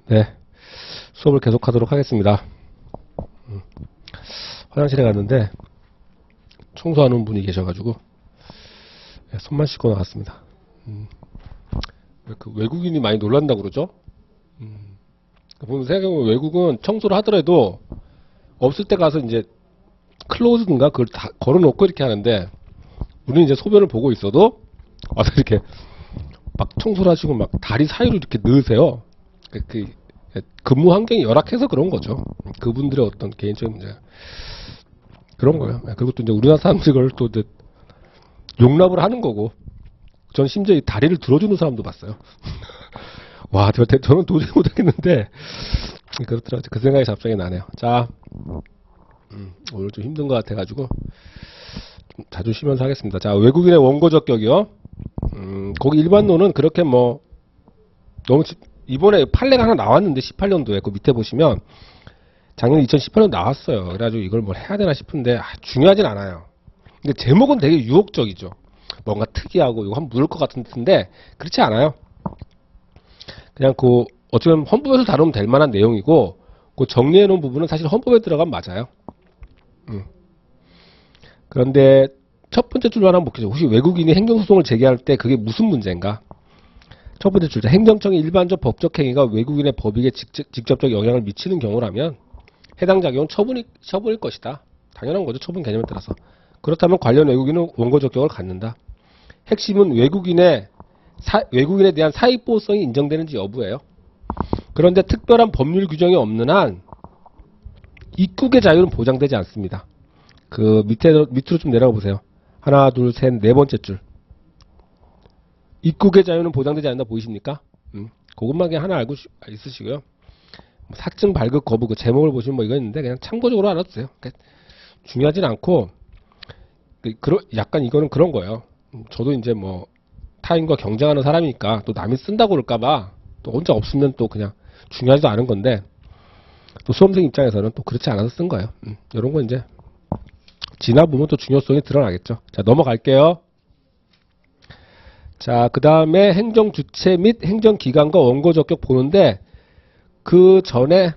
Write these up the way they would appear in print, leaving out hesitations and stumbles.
네. 수업을 계속하도록 하겠습니다. 화장실에 갔는데 청소하는 분이 계셔가지고 손만 씻고 나갔습니다. 그 외국인이 많이 놀란다고 그러죠? 보면 생각해보면 외국은 청소를 하더라도 없을 때 가서 이제 클로즈든가 그걸 다 걸어놓고 이렇게 하는데 우리는 이제 소변을 보고 있어도 와서 이렇게 막 청소를 하시고 막 다리 사이로 이렇게 넣으세요. 근무 환경이 열악해서 그런 거죠. 그분들의 어떤 개인적인 문제. 그런 거예요. 그리고 또 이제 우리나라 사람들이 그걸 또 이제 용납을 하는 거고. 전 심지어 이 다리를 들어주는 사람도 봤어요. 와, 저는 도저히 못하겠는데. 그렇더라고요. 그 생각이 갑자기 나네요. 자, 오늘 좀 힘든 것 같아가지고 좀 자주 쉬면서 하겠습니다. 자, 외국인의 원고 적격이요. 거기 일반론은 그렇게 뭐 너무 이번에 판례가 하나 나왔는데 18년도에 그 밑에 보시면 작년 2018년 나왔어요. 그래가지고 이걸 뭘 해야 되나 싶은데 중요하진 않아요. 근데 제목은 되게 유혹적이죠. 뭔가 특이하고 이거 한번 물을 것 같은데 그렇지 않아요. 그냥 그 어쩌면 헌법에서 다루면 될 만한 내용이고 그 정리해 놓은 부분은 사실 헌법에 들어가면 맞아요. 그런데 첫 번째 줄로 하나 볼게요. 혹시 외국인이 행정소송을 제기할 때 그게 무슨 문제인가? 첫 번째 줄자 행정청의 일반적 법적 행위가 외국인의 법익에 직접적 영향을 미치는 경우라면 해당 작용은 처분일 것이다. 당연한 거죠. 처분 개념에 따라서. 그렇다면 관련 외국인은 원고 적격을 갖는다. 핵심은 외국인에 대한 사익보호성이 인정되는지 여부예요. 그런데 특별한 법률 규정이 없는 한 입국의 자유는 보장되지 않습니다. 그 밑으로 좀 내려가 보세요. 하나, 둘, 셋, 네 번째 줄. 입국의 자유는 보장되지 않는다 보이십니까? 그것만 그냥 하나 알고 있으시고요. 사증 발급 거부 그 제목을 보시면 뭐 이거 있는데 그냥 참고적으로 알아두세요. 그러니까 중요하진 않고 약간 이거는 그런 거예요. 저도 이제 뭐 타인과 경쟁하는 사람이니까 또 남이 쓴다고 그럴까봐 또 혼자 없으면 또 그냥 중요하지도 않은 건데 또 수험생 입장에서는 또 그렇지 않아서 쓴 거예요. 이런 거 이제 지나보면 또 중요성이 드러나겠죠. 자, 넘어갈게요. 자, 그 다음에 행정주체 및 행정기관과 원고 적격 보는데 그 전에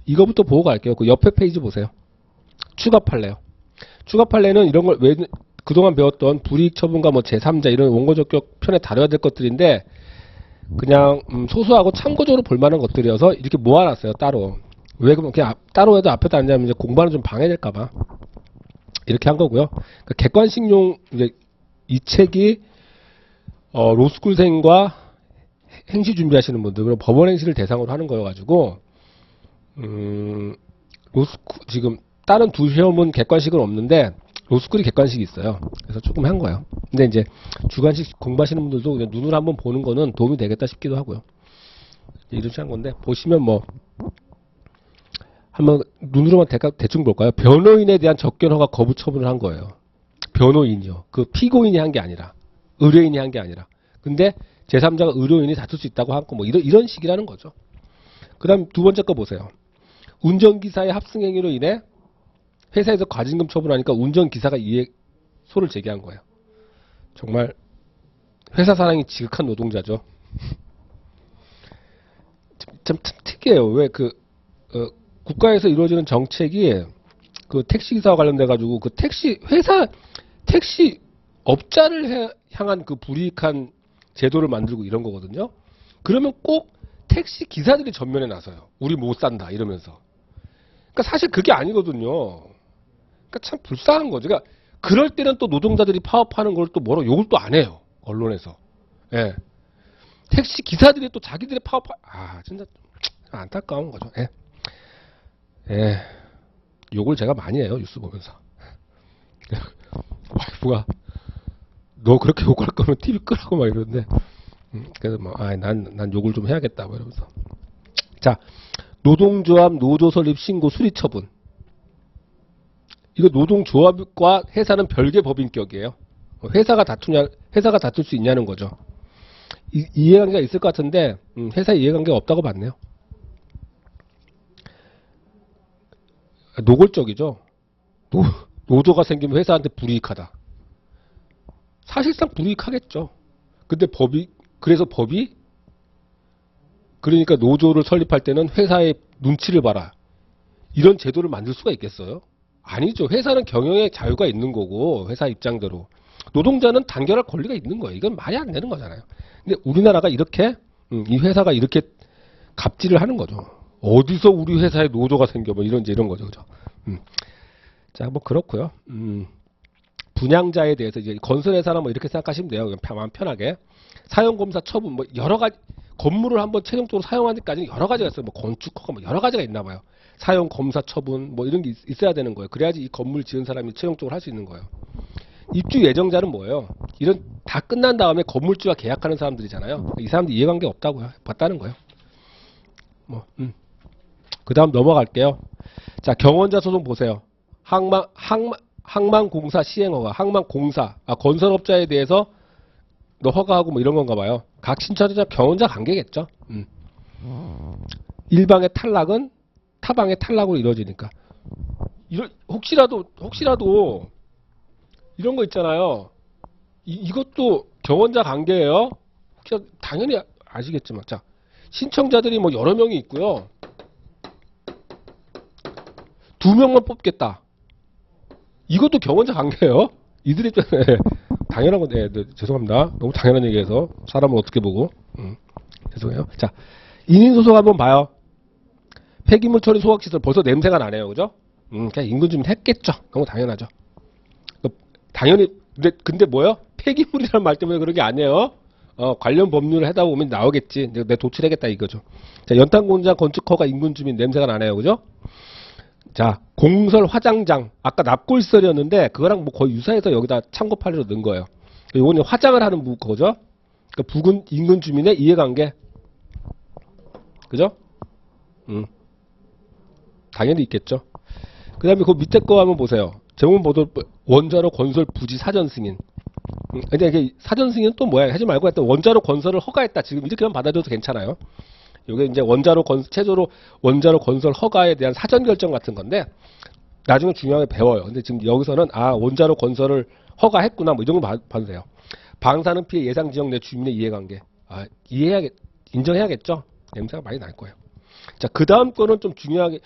이거부터 보고 갈게요. 그 옆에 페이지 보세요. 추가 판례요. 추가 판례는 이런 걸 그동안 배웠던 불이익 처분과 뭐 제3자 이런 원고 적격 편에 다뤄야 될 것들인데 그냥 소소하고 참고적으로 볼 만한 것들이어서 이렇게 모아놨어요. 따로. 왜 그냥 따로 해도 앞에다 앉으면 이제 공부하는 좀 방해될까봐 이렇게 한 거고요. 그러니까 객관식용 이제 이 책이 로스쿨생과 행시 준비하시는 분들 그리고 법원 행시를 대상으로 하는 거여가지고 지금 다른 두 시험은 객관식은 없는데 로스쿨이 객관식이 있어요. 그래서 조금 한 거예요. 근데 이제 주관식 공부하시는 분들도 그냥 눈으로 한번 보는 거는 도움이 되겠다 싶기도 하고요. 이렇게 한 건데 보시면 뭐 한번 눈으로만 대충 볼까요? 변호인에 대한 접견 허가 거부 처분을 한 거예요. 변호인이요. 그 피고인이 한 게 아니라 의뢰인이 한 게 아니라. 근데 제3자가 의료인이 다툴 수 있다고 한 거 뭐 이런 식이라는 거죠. 그 다음 두 번째 거 보세요. 운전기사의 합승행위로 인해 회사에서 과징금 처분하니까 운전기사가 소를 제기한 거예요. 정말 회사 사랑이 지극한 노동자죠. 참 특이해요. 왜 국가에서 이루어지는 정책이 그 택시기사와 관련돼가지고 그 택시 업자를 향한 그 불이익한 제도를 만들고 이런 거거든요. 그러면 꼭 택시 기사들이 전면에 나서요. 우리 못 산다 이러면서. 그러니까 사실 그게 아니거든요. 그러니까 참 불쌍한 거죠. 그러니까 그럴 때는 또 노동자들이 파업하는 걸 또 뭐라고 욕을 또 안 해요. 언론에서. 예. 택시 기사들이 또 자기들의 진짜 안타까운 거죠. 예. 예. 욕을 제가 많이 해요. 뉴스 보면서. 와이프가 너 그렇게 욕할 거면 TV 끄라고 막 이러는데 그래서 난 욕을 좀 해야겠다 뭐 이러면서. 자, 노동조합 노조 설립 신고 수리 처분. 이거 노동조합과 회사는 별개 법인격이에요. 회사가 다툴 수 있냐는 거죠. 이해관계가 있을 것 같은데 회사 이해관계가 없다고 봤네요. 노골적이죠. 노조가 생기면 회사한테 불이익하다. 사실상 불이익하겠죠. 근데 그래서 법이 그러니까 노조를 설립할 때는 회사의 눈치를 봐라. 이런 제도를 만들 수가 있겠어요? 아니죠. 회사는 경영의 자유가 있는 거고 회사 입장대로. 노동자는 단결할 권리가 있는 거예요. 이건 말이 안 되는 거잖아요. 근데 우리나라가 이렇게 이 회사가 이렇게 갑질을 하는 거죠. 어디서 우리 회사에 노조가 생겨 뭐 이런 거죠. 그죠? 자, 뭐 그렇고요. 분양자에 대해서 이제 건설회사나 뭐 이렇게 생각하시면 돼요. 마음 편하게. 사용검사 처분 뭐 여러 가지 건물을 한번 최종적으로 사용하는 데까지는 여러 가지가 있어요. 뭐 건축허가 뭐 여러 가지가 있나 봐요. 사용검사 처분 뭐 이런 게 있어야 되는 거예요. 그래야지 이 건물 지은 사람이 최종적으로 할 수 있는 거예요. 입주 예정자는 뭐예요? 이런 다 끝난 다음에 건물주와 계약하는 사람들이잖아요. 이 사람들 이해관계 없다고요. 봤다는 거예요. 뭐, 그 다음 넘어갈게요. 자, 경원자 소송 보세요. 항만공사 시행허가, 항만공사, 건설업자에 대해서 너 허가하고 뭐 이런 건가 봐요. 각 신청자 경원자 관계겠죠. 일방의 탈락은 타방의 탈락으로 이루어지니까. 혹시라도 이런 거 있잖아요. 이것도 경원자 관계예요. 당연히 아시겠지만, 자, 신청자들이 뭐 여러 명이 있고요. 2명만 뽑겠다. 이것도 경원자 관계예요. 이들 입장에 당연한 건데, 네, 죄송합니다. 너무 당연한 얘기해서 사람을 어떻게 보고 죄송해요. 자, 인인소송 한번 봐요. 폐기물 처리 소각시설 벌써 냄새가 나네요. 그죠? 그냥 인근 주민 했겠죠. 너무 당연하죠. 당연히 근데 뭐요? 폐기물이라는 말 때문에 그런 게 아니에요. 관련 법률을 하다 보면 나오겠지. 내 도출하겠다 이거죠. 자, 연탄공장 건축허가 인근 주민 냄새가 나네요. 그죠? 자, 공설 화장장. 아까 납골시설이었는데 그거랑 뭐 거의 유사해서 여기다 참고 판례로 넣은 거예요. 이거는 화장을 하는 거죠. 그러니까 부근 인근 주민의 이해관계. 그죠? 당연히 있겠죠. 그 다음에 그 밑에 거 한번 보세요. 제목 보도 원자로 건설 부지 사전 승인. 근데 이게 사전 승인은 또 뭐야? 하지 말고 했던 원자로 건설을 허가했다. 지금 이렇게만 받아줘도 괜찮아요. 이게 이제 최저로 원자로 건설 허가에 대한 사전 결정 같은 건데 나중에 중요하게 배워요. 근데 지금 여기서는 원자로 건설을 허가했구나 뭐 이 정도 봐도 돼요. 방사능 피해 예상 지역 내 주민의 이해관계. 인정해야겠죠. 냄새가 많이 날 거예요. 자, 그 다음 거는 좀 중요하게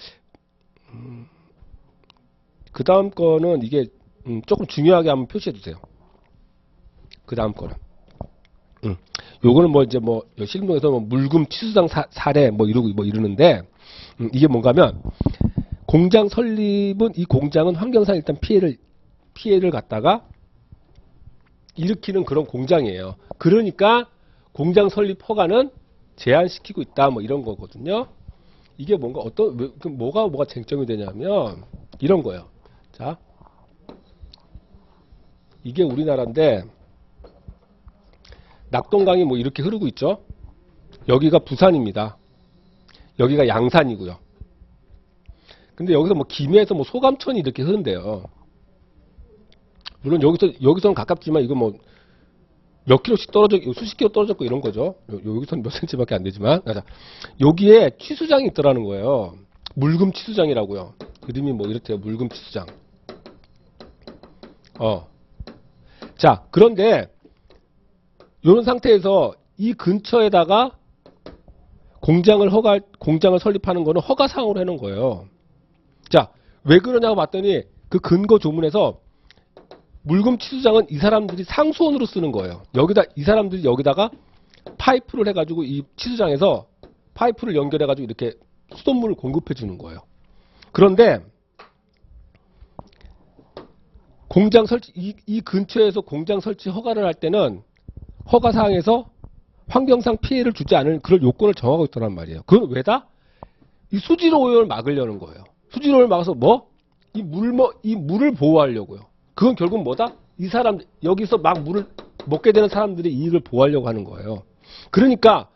그 다음 거는 이게 조금 중요하게 한번 표시해 주세요. 그 다음 거는 요거는 뭐 이제 뭐 실무에서 뭐 물금 취수장 사례 뭐 이러는데 이게 뭔가면 공장 설립은 이 공장은 환경상 일단 피해를 갖다가 일으키는 그런 공장이에요. 그러니까 공장 설립 허가는 제한시키고 있다 뭐 이런 거거든요. 이게 뭔가 뭐가 쟁점이 되냐면 이런 거예요. 자, 이게 우리나라인데 낙동강이 뭐 이렇게 흐르고 있죠. 여기가 부산입니다. 여기가 양산이고요. 근데 여기서 뭐 김해에서 뭐 소감천이 이렇게 흐른대요. 물론 여기서는 가깝지만 이거 뭐 몇 킬로씩 수십 킬로 떨어졌고 이런 거죠. 여기서는 몇 센치밖에 안 되지만. 자, 여기에 취수장이 있더라는 거예요. 물금 취수장이라고요. 이름이 뭐 이렇대요. 물금 취수장. 자, 그런데 이런 상태에서 이 근처에다가 공장을 설립하는 거는 허가 사항으로 해놓은 거예요. 자, 왜 그러냐고 봤더니 그 근거 조문에서 물금 취수장은 이 사람들이 상수원으로 쓰는 거예요. 이 사람들이 여기다가 파이프를 해가지고 이 취수장에서 파이프를 연결해가지고 이렇게 수돗물을 공급해 주는 거예요. 그런데 공장 설치 이 근처에서 공장 설치 허가를 할 때는 허가 사항에서 환경상 피해를 주지 않을 그런 요건을 정하고 있더란 말이에요. 그건 왜다? 이 수질 오염을 막으려는 거예요. 수질 오염을 막아서 이 물을 보호하려고요. 그건 결국 뭐다? 이 사람 여기서 막 물을 먹게 되는 사람들의 이익을 보호하려고 하는 거예요. 그러니까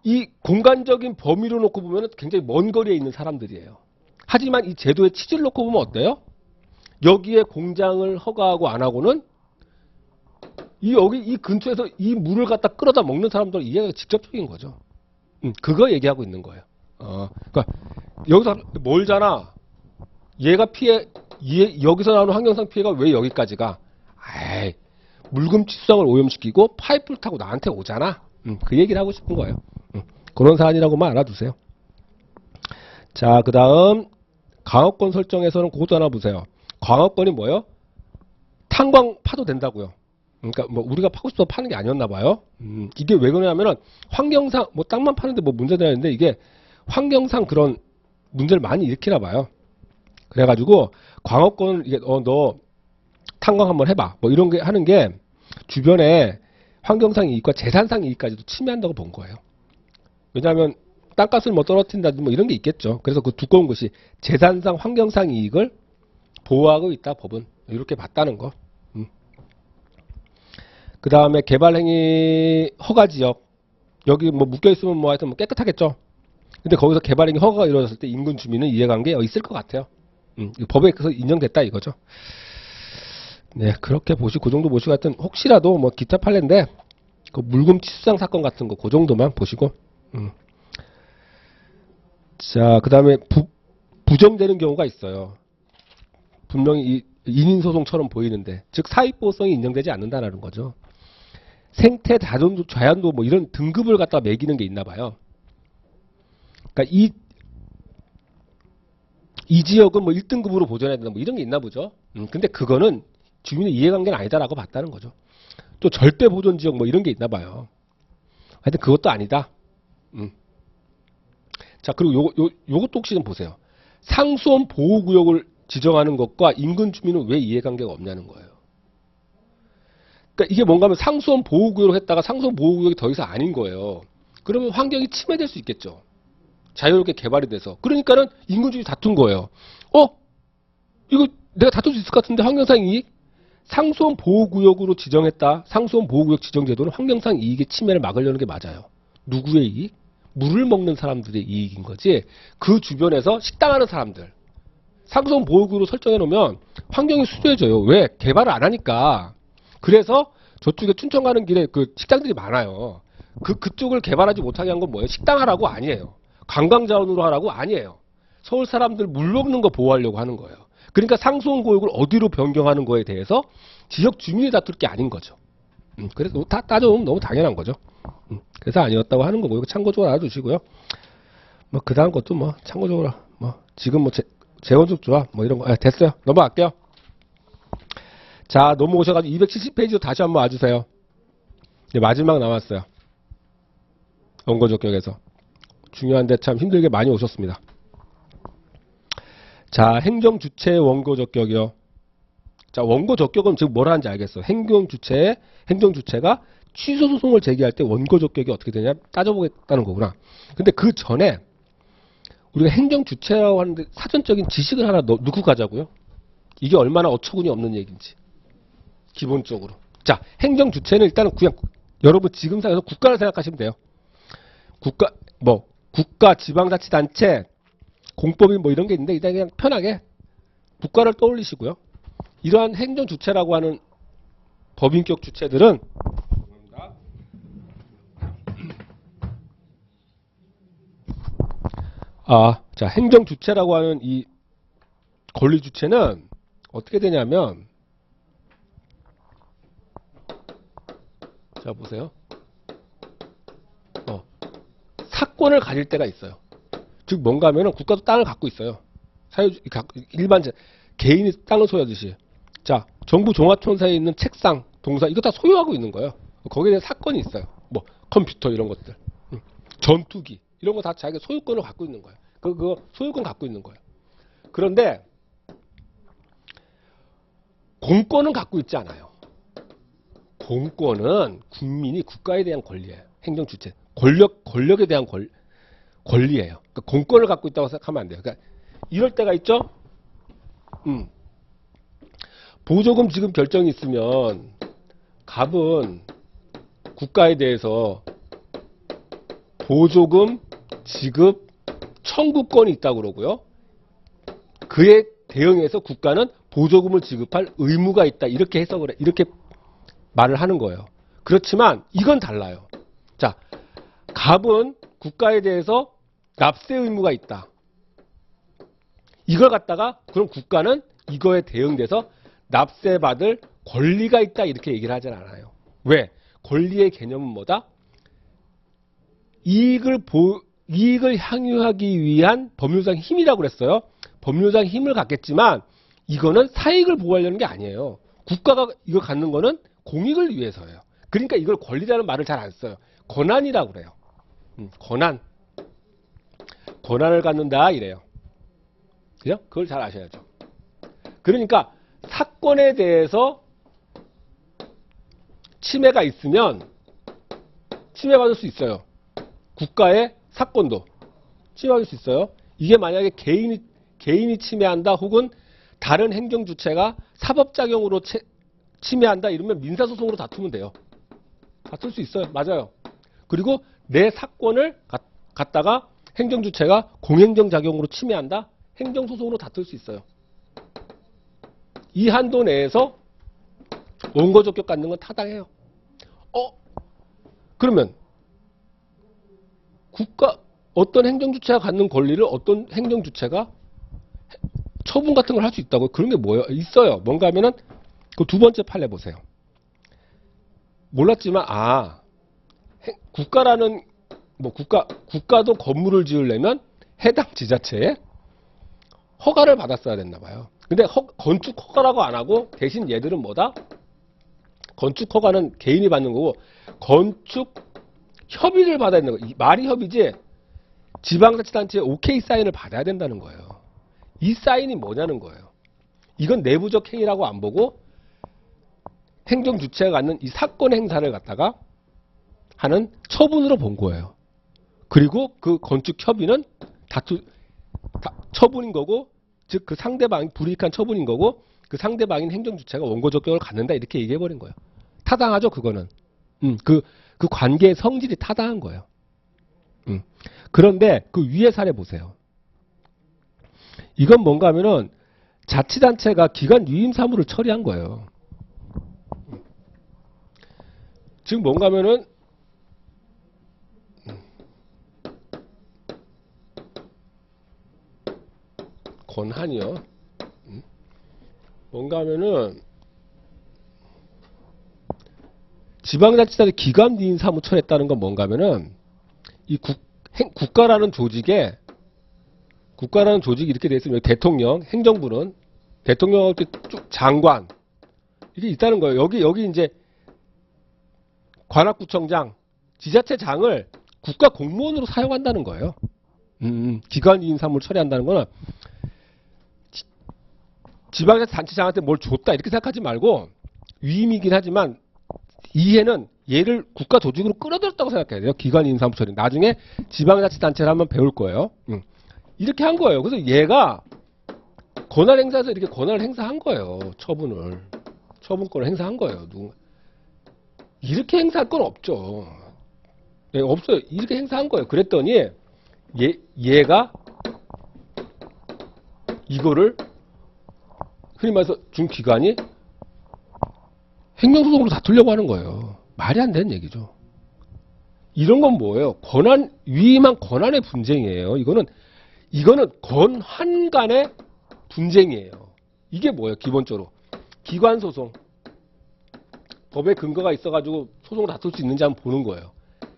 이 공간적인 범위로 놓고 보면 굉장히 먼 거리에 있는 사람들이에요. 하지만 이 제도의 취지를 놓고 보면 어때요? 여기에 공장을 허가하고 안 하고는 여기 이 근처에서 이 물을 갖다 끌어다 먹는 사람들 이해가 직접적인 거죠. 그거 얘기하고 있는 거예요. 그러니까 여기서 멀잖아. 여기서 나오는 환경상 피해가 왜 여기까지 가? 물금 취수장을 오염시키고 파이프를 타고 나한테 오잖아. 그 얘기를 하고 싶은 거예요. 그런 사안이라고만 알아두세요. 자, 그 다음 광업권 설정에서는 그것도 하나 보세요. 광업권이 뭐예요? 탄광 파도 된다고요. 그러니까 뭐 우리가 파고 싶어서 파는 게 아니었나 봐요. 이게 왜 그러냐면은 환경상 뭐 땅만 파는데 뭐 문제가 있는데 이게 환경상 그런 문제를 많이 일으키나 봐요. 그래가지고 광업권 이게 너 탄광 한번 해봐. 뭐 이런 게 하는 게 주변에 환경상 이익과 재산상 이익까지도 침해한다고 본 거예요. 왜냐하면 땅값을 뭐 떨어뜨린다든지 뭐 이런 게 있겠죠. 그래서 그 두꺼운 것이 재산상 환경상 이익을 보호하고 있다 법은 이렇게 봤다는 거. 그 다음에 개발행위 허가지역 여기 뭐 묶여있으면 뭐 하여튼 뭐 깨끗하겠죠. 근데 거기서 개발행위 허가가 이루어졌을 때 인근 주민은 이해관계에 있을 것 같아요. 법에 그래서 인정됐다 이거죠. 네, 그렇게 보시고 그 정도 보시고 하여튼 혹시라도 뭐 기타 판례인데 그 물금 취수상 사건 같은 거 그 정도만 보시고. 자, 그 다음에 부정되는 경우가 있어요. 분명히 인인소송처럼 보이는데 즉 사익보호성이 인정되지 않는다는 거죠. 생태 자연도 뭐 이런 등급을 갖다 매기는 게 있나 봐요. 그러니까 이 지역은 뭐 1등급으로 보존해야 된다 뭐 이런 게 있나 보죠. 근데 그거는 주민의 이해관계는 아니다라고 봤다는 거죠. 또 절대 보존 지역 뭐 이런 게 있나 봐요. 하여튼 그것도 아니다. 자, 그리고 요것도 혹시 좀 보세요. 상수원 보호구역을 지정하는 것과 인근 주민은 왜 이해관계가 없냐는 거예요. 그러니까 이게 뭔가 하면 상수원 보호구역으로 했다가 상수원 보호구역이 더 이상 아닌 거예요. 그러면 환경이 침해될 수 있겠죠. 자유롭게 개발이 돼서. 그러니까는 인근 주민이 다툰 거예요. 이거 내가 다툴 수 있을 것 같은데 환경상 이익? 상수원 보호구역으로 지정했다. 상수원 보호구역 지정제도는 환경상 이익의 침해를 막으려는 게 맞아요. 누구의 이익? 물을 먹는 사람들의 이익인 거지. 그 주변에서 식당하는 사람들. 상수원 보호구역으로 설정해 놓으면 환경이 수려해져요. 왜? 개발을 안 하니까. 그래서 저쪽에 춘천 가는 길에 그 식당들이 많아요. 그쪽을 개발하지 못하게 한 건 뭐예요? 식당 하라고 아니에요. 관광자원으로 하라고 아니에요. 서울 사람들 물 먹는 거 보호하려고 하는 거예요. 그러니까 상수원 구역을 어디로 변경하는 거에 대해서 지역 주민이 다툴 게 아닌 거죠. 그래서 다 따져보면 너무 당연한 거죠. 그래서 아니었다고 하는 거고, 이거 참고적으로 알아두시고요. 뭐, 그 다음 것도 뭐, 참고적으로, 뭐, 지금 뭐, 재건축 조합, 뭐, 이런 거, 됐어요. 넘어갈게요. 자, 넘어오셔가지고 270페이지로 다시 한번 와주세요. 이제 마지막 남았어요. 원고적격에서. 중요한데 참 힘들게 많이 오셨습니다. 자, 행정주체의 원고적격이요. 자, 원고적격은 지금 뭘 하는지 알겠어. 행정주체가 취소소송을 제기할 때 원고적격이 어떻게 되냐 따져보겠다는 거구나. 근데 그 전에 우리가 행정주체라고 하는데 사전적인 지식을 하나 넣고 가자고요. 이게 얼마나 어처구니 없는 얘기인지. 기본적으로. 자, 행정주체는 일단은 그냥 여러분 지금 상에서 국가를 생각하시면 돼요. 국가, 지방자치단체, 공법인 뭐 이런 게 있는데 일단 그냥 편하게 국가를 떠올리시고요. 이러한 행정주체라고 하는 법인격 주체들은 자, 행정주체라고 하는 이 권리주체는 어떻게 되냐면 자, 보세요. 사권을 가질 때가 있어요. 즉 뭔가 하면은 국가도 땅을 갖고 있어요. 일반 개인이 땅을 소유하듯이. 자, 정부 종합청사에 있는 책상, 동사 이거 다 소유하고 있는 거예요. 거기에 대한 사건이 있어요. 뭐 컴퓨터 이런 것들, 전투기 이런 거 다 자기가 소유권을 갖고 있는 거예요. 그거 소유권 갖고 있는 거예요. 그런데 공권은 갖고 있지 않아요. 공권은 국민이 국가에 대한 권리예요. 행정주체. 권력에 대한 권리예요. 그러니까 공권을 갖고 있다고 생각하면 안 돼요. 그러니까 이럴 때가 있죠. 보조금 지급 결정이 있으면 갑은 국가에 대해서 보조금 지급 청구권이 있다고 그러고요. 그에 대응해서 국가는 보조금을 지급할 의무가 있다. 이렇게 해석을 해. 이렇게 말을 하는 거예요. 그렇지만 이건 달라요. 자, 갑은 국가에 대해서 납세 의무가 있다. 이걸 갖다가 그럼 국가는 이거에 대응돼서 납세받을 권리가 있다. 이렇게 얘기를 하진 않아요. 왜? 권리의 개념은 뭐다? 이익을 향유하기 위한 법률상 힘이라고 그랬어요. 법률상 힘을 갖겠지만 이거는 사익을 보호하려는 게 아니에요. 국가가 이걸 갖는 거는 공익을 위해서예요. 그러니까 이걸 권리라는 말을 잘 안 써요. 권한이라고 그래요. 권한을 갖는다 이래요. 그죠? 그걸 잘 아셔야죠. 그러니까 사건에 대해서 침해가 있으면 침해받을 수 있어요. 국가의 사건도 침해받을 수 있어요. 이게 만약에 개인이 침해한다 혹은 다른 행정주체가 사법작용으로 침해한다 이러면 민사소송으로 다투면 돼요. 다툴 수 있어요. 맞아요. 그리고 내 사건을 갖다가 행정주체가 공행정작용으로 침해한다? 행정소송으로 다툴 수 있어요. 이 한도 내에서 원고적격 갖는 건 타당해요. 그러면 어떤 행정주체가 갖는 권리를 어떤 행정주체가 처분 같은 걸 할 수 있다고요? 그런 게 뭐예요? 있어요. 뭔가 하면은 그 두 번째 판례 보세요. 몰랐지만 국가라는 국가도 건물을 지으려면 해당 지자체에 허가를 받았어야 됐나 봐요. 근데 건축 허가라고 안 하고 대신 얘들은 뭐다? 건축 허가는 개인이 받는 거고 건축 협의를 받아야 되는 거예요. 말이 협의지 지방자치단체의 오케이 사인을 받아야 된다는 거예요. 이 사인이 뭐냐는 거예요. 이건 내부적 행위라고 안 보고 행정주체가 갖는 이 사건 행사를 갖다가 하는 처분으로 본 거예요. 그리고 그 건축 협의는 처분인 거고, 즉 그 상대방이 불이익한 처분인 거고, 그 상대방인 행정주체가 원고적격을 갖는다 이렇게 얘기해버린 거예요. 타당하죠, 그거는. 그 관계의 성질이 타당한 거예요. 그런데 그 위에 사례 보세요. 이건 뭔가 하면은 자치단체가 기관 유임 사무를 처리한 거예요. 즉 뭔가 하면은 권한이요. 뭔가 하면은 지방자치단체 기관 유임 사무 처리했다는 건 뭔가 하면은 이 국가라는 조직이 이렇게 돼 있으면 대통령, 행정부는 대통령 장관 이게 있다는 거예요. 여기 이제 관악구청장, 지자체장을 국가 공무원으로 사용한다는 거예요. 기관 유임 사무를 처리한다는 거는 지방자치단체장한테 뭘 줬다 이렇게 생각하지 말고 위임이긴 하지만 이해는 얘를 국가 조직으로 끌어들였다고 생각해야 돼요. 기관 유임 사무 처리. 나중에 지방자치단체를 한번 배울 거예요. 이렇게 한 거예요. 그래서 얘가 권한 행사에서 이렇게 권한을 행사한 거예요. 처분권을 행사한 거예요. 이렇게 행사할 건 없죠. 네, 없어요. 이렇게 행사한 거예요. 그랬더니 얘가 이거를 흔히 말해서 준 기관이 행정소송으로 다투려고 하는 거예요. 말이 안 되는 얘기죠. 이런 건 뭐예요? 위임한 권한의 분쟁이에요. 이거는 권한 간의 분쟁이에요. 이게 뭐예요? 기본적으로 기관소송. 법에 근거가 있어가지고 소송을 다툴 수 있는지 한번 보는 거예요.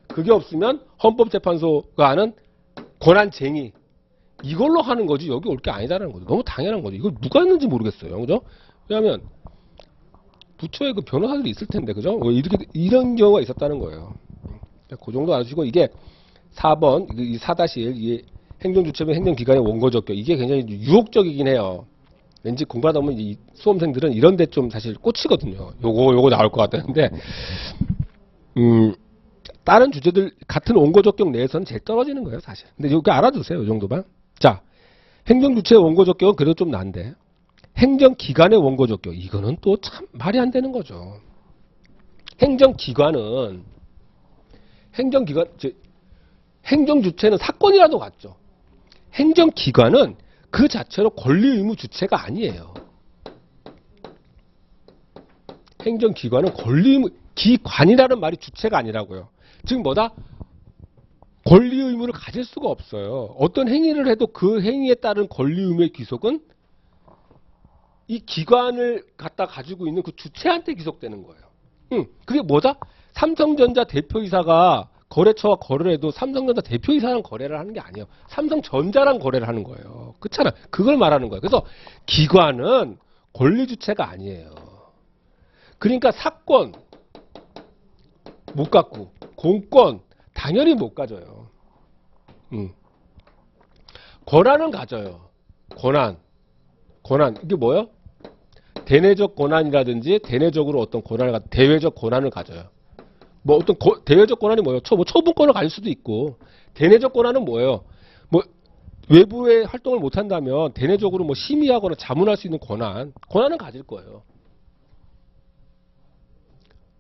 그게 없으면 헌법재판소가 하는 권한쟁의. 이걸로 하는 거지 여기 올 게 아니다라는 거죠. 너무 당연한 거죠. 이걸 누가 했는지 모르겠어요. 그죠? 왜냐하면 부처에 그 변호사들이 있을 텐데, 그죠? 이런 경우가 있었다는 거예요. 그 정도 아시고, 이게 4번, 이 4-1, 이 행정주체별 행정기관의 원고적격, 이게 굉장히 유혹적이긴 해요. 왠지 공부하다 보면 이 수험생들은 이런 데 좀 사실 꽂히거든요. 요거 나올 것 같다는데, 다른 주제들 같은 원고적격 내에서는 제일 떨어지는 거예요, 사실. 근데 여기 알아두세요, 이 정도만. 자, 행정주체의 원고적격은 그래도 좀 난데, 행정기관의 원고적격, 이거는 또 참 말이 안 되는 거죠. 행정주체는 사건이라도 같죠. 행정기관은 그 자체로 권리 의무 주체가 아니에요. 행정기관은 권리 의무, 기관이라는 말이 주체가 아니라고요. 즉 뭐다? 권리 의무를 가질 수가 없어요. 어떤 행위를 해도 그 행위에 따른 권리 의무의 귀속은 이 기관을 갖다 가지고 있는 그 주체한테 귀속되는 거예요. 그게 뭐다? 삼성전자 대표이사가 거래처와 거래를 해도 삼성전자 대표이사랑 거래를 하는 게 아니에요. 삼성전자랑 거래를 하는 거예요. 그렇잖아. 그걸 말하는 거예요. 그래서 기관은 권리주체가 아니에요. 그러니까 사건 못 갖고 공권 당연히 못 가져요. 권한은 가져요. 권한 이게 뭐예요? 대내적 권한이라든지 대내적으로 어떤 권한을 대외적 권한을 가져요. 뭐 어떤 대외적 권한이 뭐예요? 처분권을 가질 수도 있고, 대내적 권한은 뭐예요? 뭐 외부의 활동을 못 한다면 대내적으로 뭐 심의하거나 자문할 수 있는 권한은 가질 거예요.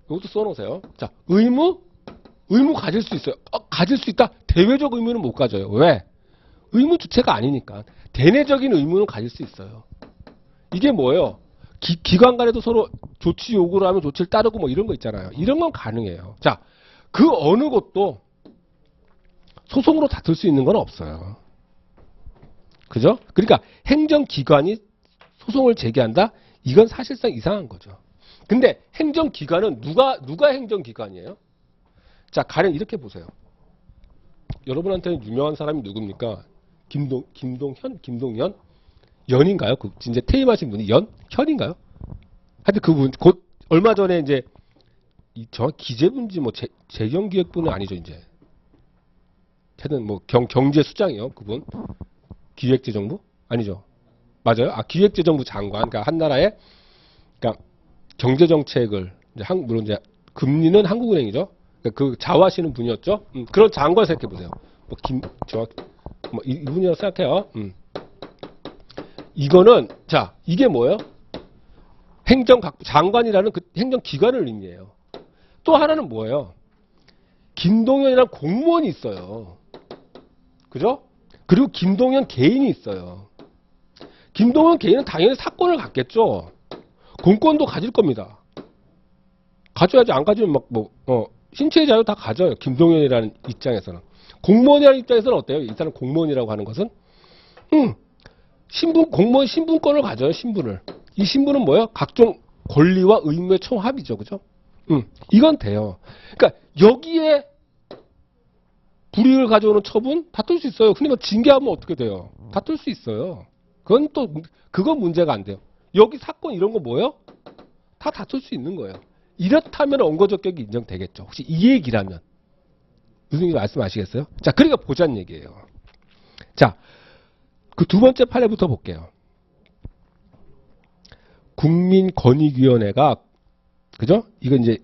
이것도 써놓으세요. 자, 의무 가질 수 있어요. 가질 수 있다. 대외적 의무는 못 가져요. 왜? 의무 주체가 아니니까. 대내적인 의무는 가질 수 있어요. 이게 뭐예요? 기관 간에도 서로 조치 요구를 하면 조치를 따르고 뭐 이런 거 있잖아요. 이런 건 가능해요. 자, 그 어느 것도 소송으로 다툴 수 있는 건 없어요. 그죠? 그러니까 행정기관이 소송을 제기한다? 이건 사실상 이상한 거죠. 근데 행정기관은 누가 행정기관이에요? 자, 가령 이렇게 보세요. 여러분한테는 유명한 사람이 누굽니까? 김동현? 연인가요? 그 진짜 퇴임하신 분이 현인가요? 하여튼 그분 곧 얼마 전에 이제 정확히 기재부인지 뭐 재경기획부는 아니죠 이제. 하여튼 뭐 경제수장이요 그분. 기획재정부 아니죠. 맞아요. 기획재정부 장관. 그러니까 한 나라의 그러니까 경제정책을 이제 물론 이제 금리는 한국은행이죠. 그러니까 그 좌우하시는 분이었죠. 그런 장관 생각해 보세요. 뭐 이분이라고 생각해요. 이거는 자 이게 뭐예요? 장관이라는 그 행정기관을 의미해요. 또 하나는 뭐예요? 김동연이라는 공무원이 있어요. 그죠? 그리고 김동연 개인이 있어요. 김동연 개인은 당연히 사건을 갖겠죠. 공권도 가질 겁니다. 가져야지. 안 가지면 신체의 자유 다 가져요. 김동연이라는 입장에서는. 공무원이라는 입장에서는 어때요? 일단은 공무원이라고 하는 것은 공무원 신분권을 가져요. 신분을. 이 신분은 뭐예요? 각종 권리와 의무의 총합이죠. 그죠? 이건 돼요. 그러니까 여기에 불이익을 가져오는 처분 다툴 수 있어요. 근데 뭐 징계하면 어떻게 돼요? 다툴 수 있어요. 그건 문제가 안 돼요. 여기 사건 이런 거 뭐예요? 다 다툴 수 있는 거예요. 이렇다면 원고적격이 인정되겠죠. 혹시 이 얘기라면. 무슨 말씀 아시겠어요? 자, 그러니까 보자는 얘기예요. 자, 그 두 번째 판례부터 볼게요. 국민권익위원회가 그죠? 이건 이제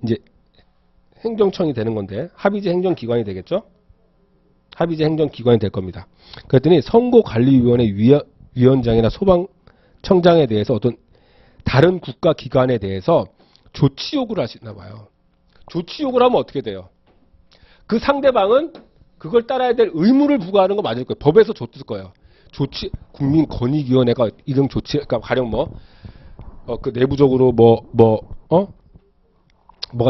행정청이 되는 건데 합의제 행정기관이 되겠죠? 합의제 행정기관이 될 겁니다. 그랬더니 선거관리위원회 위원장이나 소방청장에 대해서 어떤 다른 국가기관에 대해서 조치 요구를 할 수 있나 봐요. 조치 요구를 하면 어떻게 돼요? 그 상대방은 그걸 따라야 될 의무를 부과하는 거 맞을 거예요. 법에서 줬을 거예요. 국민권익위원회가 이런 조치, 그러니까 가령 그 내부적으로 뭐가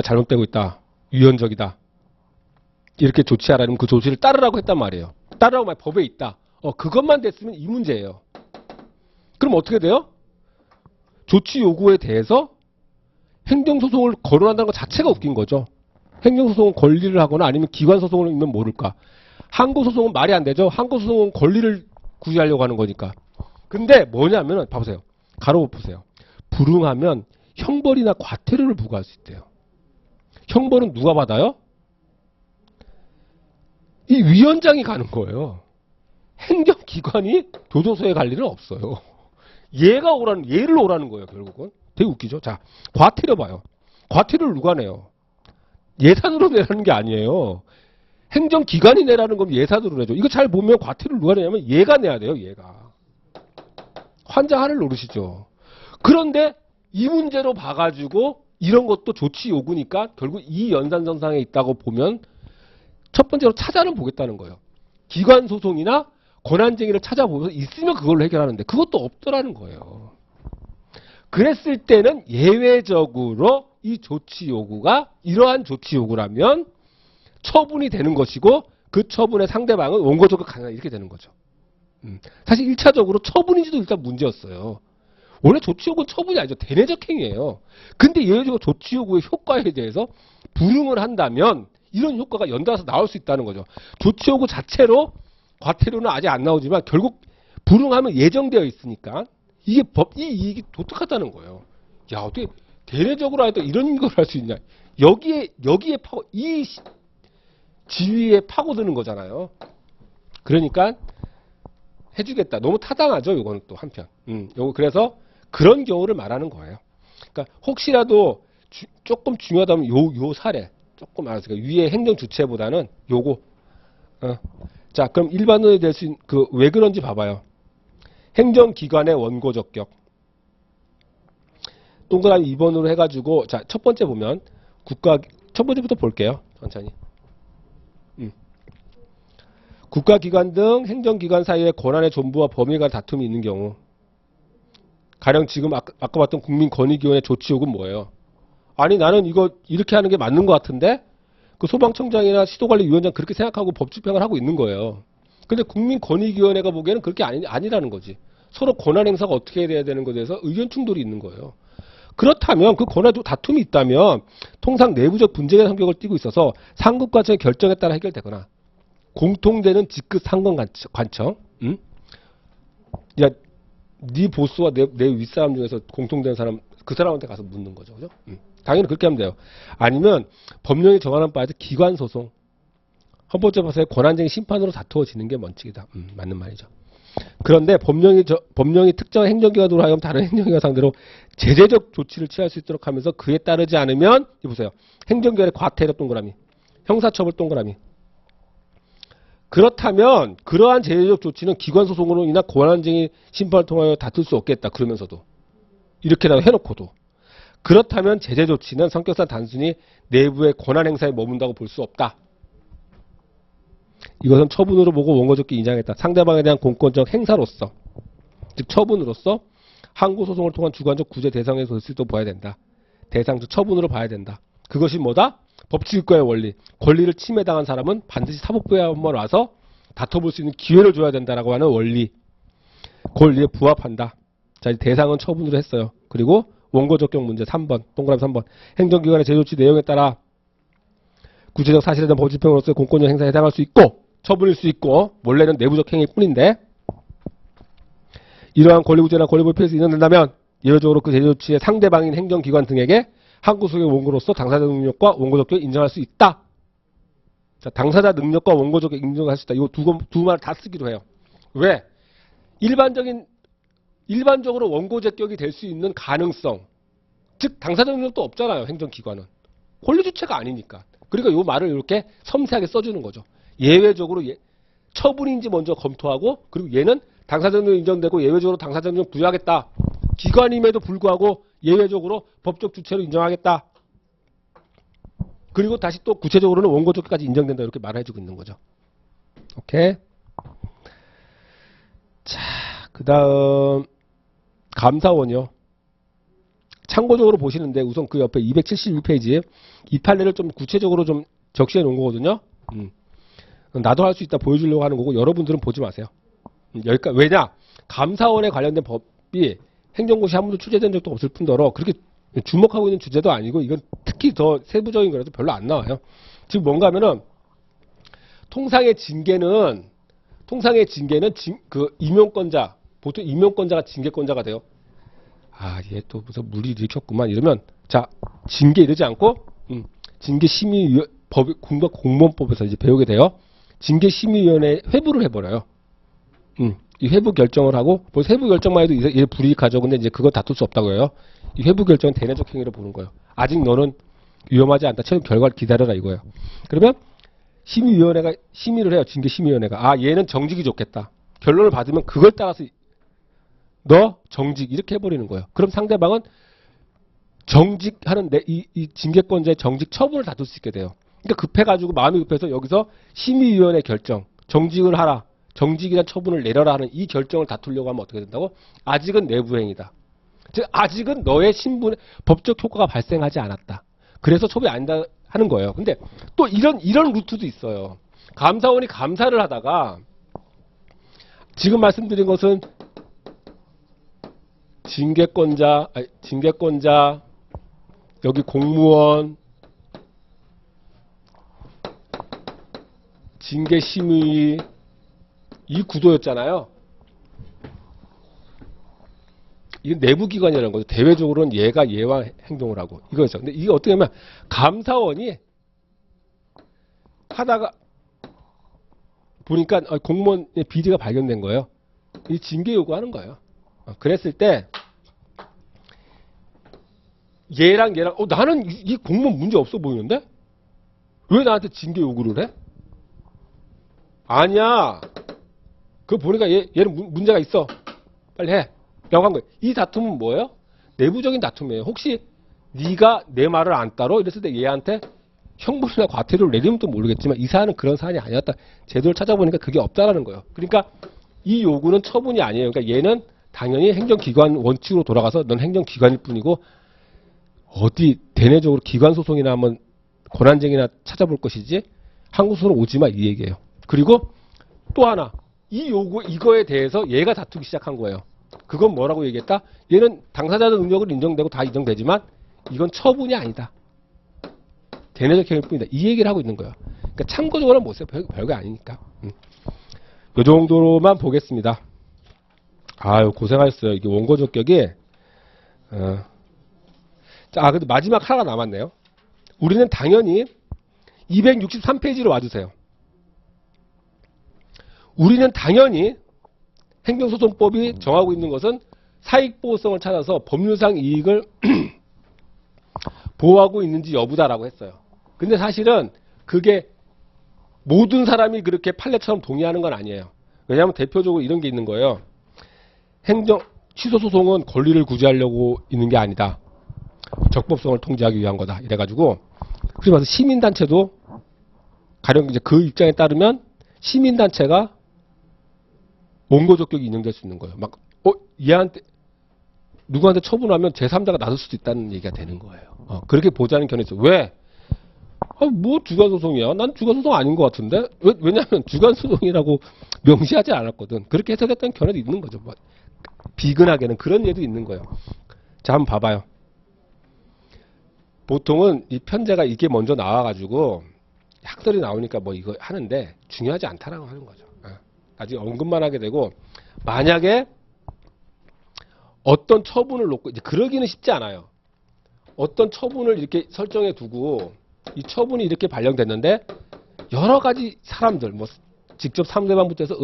잘못되고 있다. 위헌적이다. 이렇게 조치하라면 그 조치를 따르라고 했단 말이에요. 따르라고 말 법에 있다. 그것만 됐으면 이 문제예요. 그럼 어떻게 돼요? 조치 요구에 대해서 행정소송을 거론한다는 것 자체가 웃긴 거죠. 행정소송은 권리를 하거나 아니면 기관소송을 하면 모를까. 항고소송은 말이 안 되죠. 항고소송은 권리를 구제하려고 하는 거니까. 근데 뭐냐면 봐보세요. 가로 보세요. 불응하면 형벌이나 과태료를 부과할 수 있대요. 형벌은 누가 받아요? 이 위원장이 가는 거예요. 행정기관이 교도소에 갈 일은 없어요. 얘를 오라는 거예요, 결국은. 되게 웃기죠? 자, 과태료 봐요. 과태료를 누가 내요? 예산으로 내라는 게 아니에요. 행정기관이 내라는 건 예산으로 내죠. 이거 잘 보면 과태료를 누가 내냐면 얘가 내야 돼요, 얘가. 환자한을 노르시죠. 그런데 이 문제로 봐가지고 이런 것도 조치 요구니까 결국 이 연산선상에 있다고 보면 첫 번째로 찾아는 보겠다는 거예요. 기관 소송이나 권한쟁의를 찾아보면서 있으면 그걸로 해결하는데 그것도 없더라는 거예요. 그랬을 때는 예외적으로 이 조치 요구가 이러한 조치 요구라면 처분이 되는 것이고 그 처분의 상대방은 원고적으로 가능하다 이렇게 되는 거죠. 사실 1차적으로 처분인지도 일단 문제였어요. 원래 조치 요구는 처분이 아니죠. 대내적 행위예요. 근데 예외적으로 조치 요구의 효과에 대해서 불응을 한다면 이런 효과가 연달아서 나올 수 있다는 거죠. 조치요구 자체로 과태료는 아직 안 나오지만 결국 불응하면 예정되어 있으니까 이게 이익이 독특하다는 거예요. 야, 어떻게 대내적으로 해도 이런 걸 할 수 있냐. 여기에 이 지위에 파고드는 거잖아요. 그러니까 해주겠다. 너무 타당하죠, 이거는 또 한편. 요거 그래서 그런 경우를 말하는 거예요. 그러니까 혹시라도 조금 중요하다면 요 사례 조금 알았어요. 위의 행정 주체보다는 요거. 자, 그럼 일반으로 될 수 있는 왜 그런지 봐봐요. 행정기관의 원고 적격. 동그라미 2번으로 해가지고 자, 첫 번째 보면 첫 번째부터 볼게요. 천천히. 국가기관 등 행정기관 사이의 권한의 존부와 범위에 관한 다툼이 있는 경우, 가령 지금 아까 봤던 국민권익위원회 조치요구는 뭐예요? 아니 나는 이거 이렇게 하는 게 맞는 것 같은데 그 소방청장이나 시도관리위원장 그렇게 생각하고 법 집행을 하고 있는 거예요. 근데 국민권익위원회가 보기에는 그렇게 아니라는 거지. 서로 권한 행사가 어떻게 돼야 되는 것에 대해서 의견 충돌이 있는 거예요. 그렇다면 그 권한 다툼이 있다면 통상 내부적 분쟁의 성격을 띠고 있어서 상급관청의 결정에 따라 해결되거나 공통되는 직급 상권 관청, 야, 네 보스와 내 윗사람 중에서 공통되는 사람, 그 사람한테 가서 묻는 거죠, 그죠? 당연히 그렇게 하면 돼요. 아니면 법령이 정하는 바에서 기관 소송, 헌법재판소의 권한쟁의 심판으로 다투어지는 게 원칙이다. 맞는 말이죠. 그런데 법령이 특정 행정기관으로 하여금 다른 행정기관 상대로 제재적 조치를 취할 수 있도록 하면서 그에 따르지 않으면, 이 보세요. 행정기관의 과태료 동그라미, 형사처벌 동그라미. 그렇다면 그러한 제재적 조치는 기관 소송으로 인한 권한쟁의 심판을 통하여 다툴 수 없겠다. 그러면서도 이렇게라도 해놓고도 그렇다면 제재 조치는 성격상 단순히 내부의 권한 행사에 머문다고 볼 수 없다. 이것은 처분으로 보고 원고적기 인정했다. 상대방에 대한 공권적 행사로서, 즉 처분으로서 항고소송을 통한 주관적 구제 대상의 것을 봐야 된다. 대상 즉 처분으로 봐야 된다. 그것이 뭐다? 법치국가의 원리. 권리를 침해당한 사람은 반드시 사법부에 한번 와서 다퉈볼 수 있는 기회를 줘야 된다라고 하는 원리. 권리에 부합한다. 자, 대상은 처분으로 했어요. 그리고 원고 적격 문제 3번, 동그라미 3번. 행정기관의 제조치 내용에 따라 구체적 사실에 대한 법집행으로서의 공권력 행사에 해당할 수 있고 처분일 수 있고 원래는 내부적 행위일 뿐인데 이러한 권리구제나 권리불패에서 인정된다면 예외적으로 그 제조치의 상대방인 행정기관 등에게 항고소의 원고로서 당사자 능력과 원고 적격을 인정할 수 있다. 자, 당사자 능력과 원고 적격 인정할 수 있다. 이거 두 말 다 쓰기로 해요. 왜? 일반적으로 원고 적격이 될 수 있는 가능성. 즉 당사자 능력도 없잖아요. 행정기관은. 권리주체가 아니니까. 그러니까 이 말을 이렇게 섬세하게 써주는 거죠. 예외적으로 처분인지 먼저 검토하고 그리고 얘는 당사자 능력 인정되고 예외적으로 당사자 능력 부여하겠다. 기관임에도 불구하고 예외적으로 법적 주체로 인정하겠다. 그리고 다시 또 구체적으로는 원고 적격까지 인정된다. 이렇게 말해주고 있는 거죠. 오케이. 자, 그 다음 감사원이요. 참고적으로 보시는데 우선 그 옆에 271페이지에 이 판례를 좀 구체적으로 좀 적시해 놓은 거거든요. 나도 할 수 있다 보여주려고 하는 거고 여러분들은 보지 마세요. 여기까지. 왜냐? 감사원에 관련된 법이 행정고시 한 번도 출제된 적도 없을 뿐더러 그렇게 주목하고 있는 주제도 아니고 이건 특히 더 세부적인 거라도 별로 안 나와요. 지금 뭔가 하면은 통상의 징계는 그 임용권자, 보통 임용권자가 징계권자가 돼요. 아, 얘 또 무슨 물이 일으켰구만 이러면 자, 징계 이러지 않고 징계심의위원 공무원법에서 이제 배우게 돼요. 징계심의위원회에 회부를 해버려요. 이 회부 결정을 하고 뭐 회부 결정만 해도 얘 불이익하죠. 근데 이제 그거 다툴 수 없다고 해요. 이 회부 결정은 대내적 행위로 보는 거예요. 아직 너는 위험하지 않다. 최종 결과를 기다려라 이거예요. 그러면 심의위원회가 심의를 해요. 징계심의위원회가. 아, 얘는 정직이 좋겠다. 결론을 받으면 그걸 따라서 너 정직 이렇게 해버리는 거예요. 그럼 상대방은 정직하는 이 징계권자의 정직 처분을 다툴 수 있게 돼요. 그러니까 급해가지고 마음이 급해서 여기서 심의위원회 결정, 정직을 하라, 정직이란 처분을 내려라 하는 이 결정을 다투려고 하면 어떻게 된다고? 아직은 내부행위다. 즉 아직은 너의 신분에 법적 효과가 발생하지 않았다. 그래서 처분이 아니다 하는 거예요. 근데 또 이런 루트도 있어요. 감사원이 감사를 하다가 지금 말씀드린 것은 징계권자, 여기 공무원, 징계 심의 이 구도였잖아요. 이게 내부 기관이라는 거죠. 대외적으로는 얘가 얘와 행동을 하고 이거죠. 근데 이게 어떻게 하면 감사원이 하다가 보니까 공무원의 비리가 발견된 거예요. 이 징계 요구하는 거예요. 그랬을 때 얘랑 나는 이 공무원 문제 없어 보이는데 왜 나한테 징계 요구를 해? 아니야. 그거 보니까 얘는 문제가 있어. 빨리 해. 라고 한 거예요. 이 다툼은 뭐예요? 내부적인 다툼이에요. 혹시 네가 내 말을 안 따로 이랬을 때 얘한테 형벌이나 과태료를 내리면 또 모르겠지만 이 사안은 그런 사안이 아니었다. 제도를 찾아보니까 그게 없다라는 거예요. 그러니까 이 요구는 처분이 아니에요. 그러니까 얘는 당연히 행정기관 원칙으로 돌아가서 넌 행정기관일 뿐이고 어디 대내적으로 기관소송이나 한번 권한쟁이나 찾아볼 것이지 한국소송 오지마 이 얘기예요. 그리고 또 하나 이거에 대해서 얘가 다투기 시작한 거예요. 그건 뭐라고 얘기했다? 얘는 당사자의 능력을 인정되고 다 인정되지만 이건 처분이 아니다. 대내적 행위일 뿐이다. 이 얘기를 하고 있는 거예요. 그러니까 참고적으로 못 써요. 별거 아니니까. 요 정도로만 보겠습니다. 아유 고생하셨어요. 이게 원고적격이 자, 근데 마지막 하나가 남았네요. 우리는 당연히 263페이지로 와주세요. 우리는 당연히 행정소송법이 정하고 있는 것은 사익보호성을 찾아서 법률상 이익을 보호하고 있는지 여부다라고 했어요. 근데 사실은 그게 모든 사람이 그렇게 판례처럼 동의하는 건 아니에요. 왜냐하면 대표적으로 이런 게 있는 거예요. 취소소송은 권리를 구제하려고 있는 게 아니다. 적법성을 통제하기 위한 거다. 이래가지고 그래서 시민단체도 가령 이제 그 입장에 따르면 시민단체가 원고적격이 인정될 수 있는 거예요. 막 얘한테 누구한테 처분하면 제3자가 나설 수도 있다는 얘기가 되는 거예요. 그렇게 보자는 견해가 있어요. 왜? 뭐 주관소송이야? 난 주관소송 아닌 것 같은데? 왜냐하면 주관소송이라고 명시하지 않았거든. 그렇게 해석했던 견해도 있는 거죠. 뭐 비근하게는 그런 예도 있는 거예요. 자, 한번 봐봐요. 보통은 이 편제가 이게 먼저 나와가지고 학설이 나오니까 뭐 이거 하는데 중요하지 않다라고 하는 거죠. 아직 언급만 하게 되고 만약에 어떤 처분을 놓고 이제 그러기는 쉽지 않아요. 어떤 처분을 이렇게 설정해 두고 이 처분이 이렇게 발령됐는데 여러 가지 사람들 뭐 직접 상대방부터 해서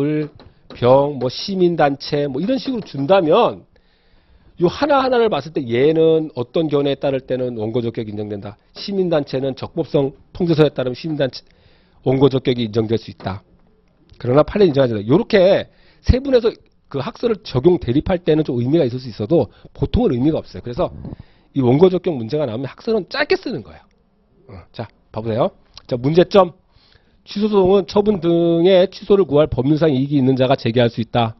병, 뭐 시민단체 뭐 이런 식으로 준다면 요 하나하나를 봤을 때 얘는 어떤 견해에 따를 때는 원고적격이 인정된다. 시민단체는 적법성 통제서에 따르면 시민단체 원고적격이 인정될 수 있다. 그러나 판례 인정하지 않는다. 요렇게 세분에서 그 학설을 적용 대립할 때는 좀 의미가 있을 수 있어도 보통은 의미가 없어요. 그래서 이 원고적격 문제가 나오면 학설은 짧게 쓰는 거예요. 자, 봐보세요. 자, 문제점. 취소소송은 처분 등의 취소를 구할 법률상 이익이 있는 자가 제기할 수 있다.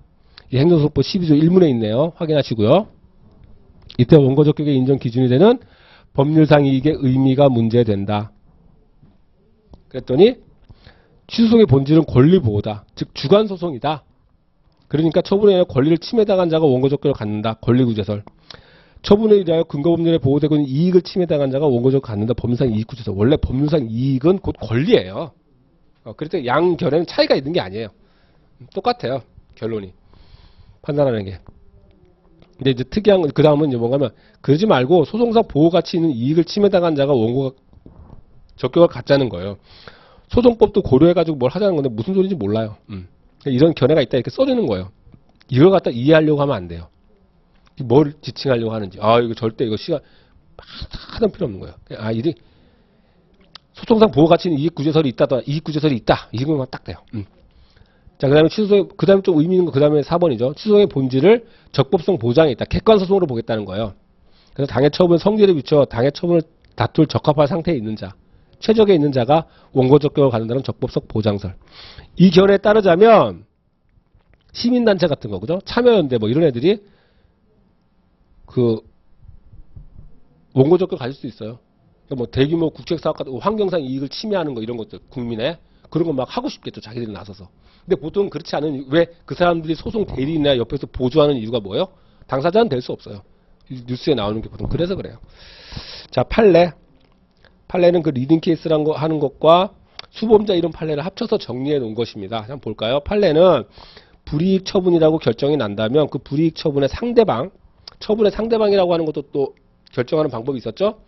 이 행정소송법 12조 1문에 있네요. 확인하시고요. 이때 원고적격의 인정 기준이 되는 법률상 이익의 의미가 문제된다. 그랬더니 취소소송의 본질은 권리보호다. 즉 주관소송이다. 그러니까 처분에 의하여 권리를 침해당한 자가 원고적격을 갖는다. 권리구제설. 처분에 의하여 근거법률에 보호되고 있는 이익을 침해당한 자가 원고적격을 갖는다. 법률상 이익구제설. 원래 법률상 이익은 곧 권리예요. 그래서 양 견해는 차이가 있는 게 아니에요. 똑같아요. 결론이. 판단하는 게. 근데 이제 특이한 건 그 다음은 이제 뭔가면 그러지 말고 소송상 보호가치 있는 이익을 침해당한 자가 원고 적격을 갖자는 거예요. 소송법도 고려해가지고 뭘 하자는 건데 무슨 소리인지 몰라요. 이런 견해가 있다 이렇게 써주는 거예요. 이걸 갖다 이해하려고 하면 안 돼요. 뭘 지칭하려고 하는지. 이거 절대 이거 시간 하나도 필요 없는 거예요. 이게 소송상 보호가치 있는 이익구제설이 있다더라. 이익구제설이 있다. 이것만 딱 돼요. 자, 그 다음에 취소소송, 그 다음에 좀 의미 있는 거, 그 다음에 4번이죠. 취소소송의 본질을 적법성 보장에 있다. 객관소송으로 보겠다는 거예요. 그래서 당해 처분 성질에 비춰 당해 처분을 다툴 적합한 상태에 있는 자, 최적에 있는 자가 원고적격을 갖는다는 적법성 보장설. 이 견해에 따르자면 시민단체 같은 거, 그죠? 참여연대 뭐 이런 애들이 그 원고적격을 가질 수 있어요. 그러니까 뭐 대규모 국책사업 같은 환경상 이익을 침해하는 거 이런 것들 국민의 그런 거 막 하고 싶겠죠. 자기들이 나서서. 근데 보통 그렇지 않은 왜 그 사람들이 소송 대리인이나 옆에서 보조하는 이유가 뭐예요? 당사자는 될 수 없어요. 뉴스에 나오는 게 보통 그래서 그래요. 자, 판례. 판례는 그 리딩 케이스라는 거 하는 것과 수범자 이론 판례를 합쳐서 정리해 놓은 것입니다. 한번 볼까요? 판례는 불이익 처분이라고 결정이 난다면 그 불이익 처분의 상대방, 처분의 상대방이라고 하는 것도 또 결정하는 방법이 있었죠.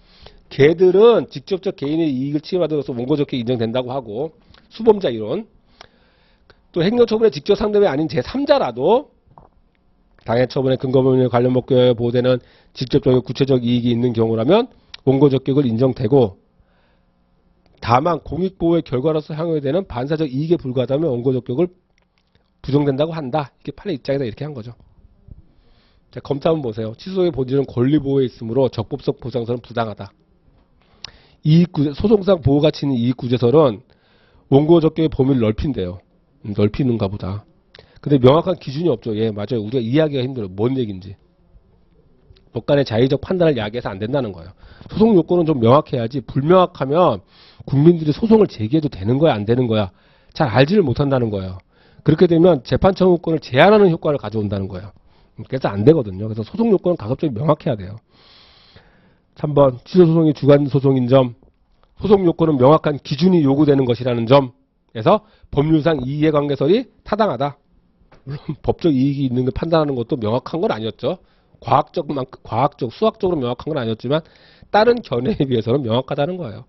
걔들은 직접적 개인의 이익을 취하도록 원고적격이 인정된다고 하고, 수범자 이론. 또 행정처분의 직접 상대방이 아닌 제3자라도 당해처분의 근거법률 관련 목표에 보호되는 직접적 구체적 이익이 있는 경우라면 원고적격을 인정되고, 다만 공익보호의 결과로서 향유되는 반사적 이익에 불과하다면 원고적격을 부정된다고 한다. 이게 판례 입장에다 이렇게 한 거죠. 자, 검사 한번 보세요. 취소의 본질은 권리보호에 있으므로 적법적 보상서는 부당하다. 소송상 보호가치 있는 이익구제설은 원고적격의 범위를 넓힌대요. 넓히는가 보다. 근데 명확한 기준이 없죠. 예, 맞아요. 우리가 이해하기가 힘들어요. 뭔 얘기인지. 법관의 자의적 판단을 야기해서 안 된다는 거예요. 소송 요건은 좀 명확해야지, 불명확하면 국민들이 소송을 제기해도 되는 거야, 안 되는 거야, 잘 알지를 못한다는 거예요. 그렇게 되면 재판 청구권을 제한하는 효과를 가져온다는 거예요. 그래서 안 되거든요. 그래서 소송 요건은 가급적이 명확해야 돼요. 3번, 취소소송이 주관소송인 점, 소송 요건은 명확한 기준이 요구되는 것이라는 점에서 법률상 이해관계설이 타당하다. 물론 법적 이익이 있는 걸 판단하는 것도 명확한 건 아니었죠. 과학적, 수학적으로 명확한 건 아니었지만 다른 견해에 비해서는 명확하다는 거예요.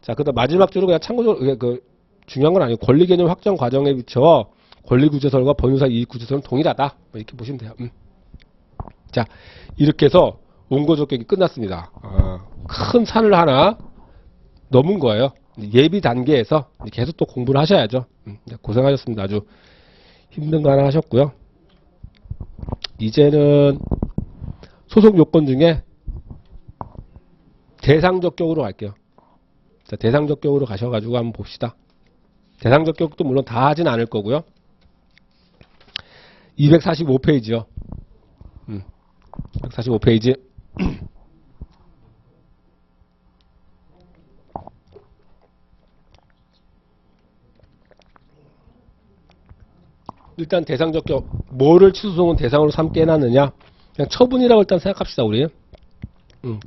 자, 그다음 마지막 줄은 그냥 참고적으로 중요한 건 아니고, 권리 개념 확정 과정에 비춰 권리구제설과 법률사 이익구제설은 동일하다. 이렇게 보시면 돼요. 자, 이렇게 해서 원고적격이 끝났습니다. 큰 산을 하나 넘은 거예요. 예비 단계에서 계속 또 공부를 하셔야죠. 고생하셨습니다. 아주 힘든 거 하나 하셨고요. 이제는 소송 요건 중에 대상적격으로 갈게요. 자, 대상적격으로 가셔가지고 한번 봅시다. 대상적격도 물론 다 하진 않을 거고요. 245페이지요. 245페이지. 일단 대상적격, 뭐를 취소소송은 대상으로 삼게 해놨느냐. 그냥 처분이라고 일단 생각합시다, 우리.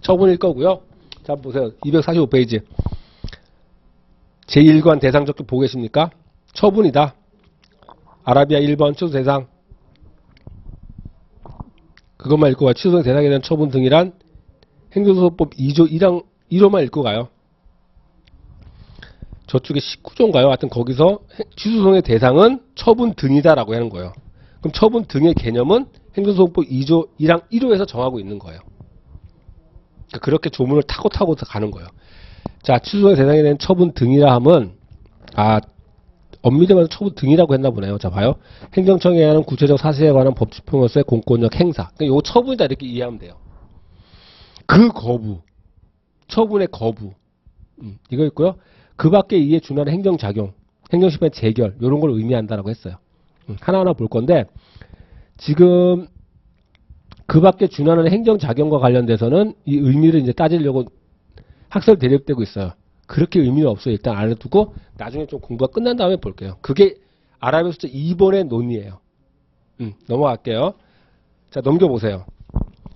처분일 거고요. 자, 보세요. 245페이지. 제1관 대상적격 보고 계십니까? 처분이다. 아라비아 1번 취소 대상. 그것만 읽고 가요. 취소 대상에 대한 처분 등이란 행정소송법 2조 1항 1호만 읽고 가요. 저쪽에 19조인가요? 하여튼 거기서 취소소송의 대상은 처분 등이다라고 하는 거예요. 그럼 처분 등의 개념은 행정소송법 2조 1항 1호에서 정하고 있는 거예요. 그렇게 조문을 타고 가는 거예요. 자, 취소소송의 대상에 대한 처분 등이라 함은, 엄밀히 말해서 처분 등이라고 했나 보네요. 자, 봐요. 행정청에 하는 구체적 사실에 관한 법집행으로서의 공권력 행사. 그러니까 요거 처분이다 이렇게 이해하면 돼요. 그 거부, 처분의 거부, 이거 있고요. 그 밖에 이에 준하는 행정작용, 행정심판의 재결, 이런 걸 의미한다라고 했어요. 하나하나 볼 건데, 지금 그 밖에 준하는 행정작용과 관련돼서는 이 의미를 이제 따지려고 학설 대립되고 있어요. 그렇게 의미는 없어요. 일단 알아두고 나중에 좀 공부가 끝난 다음에 볼게요. 그게 아라비아 숫자 2번의 논의예요. 넘어갈게요. 자, 넘겨보세요.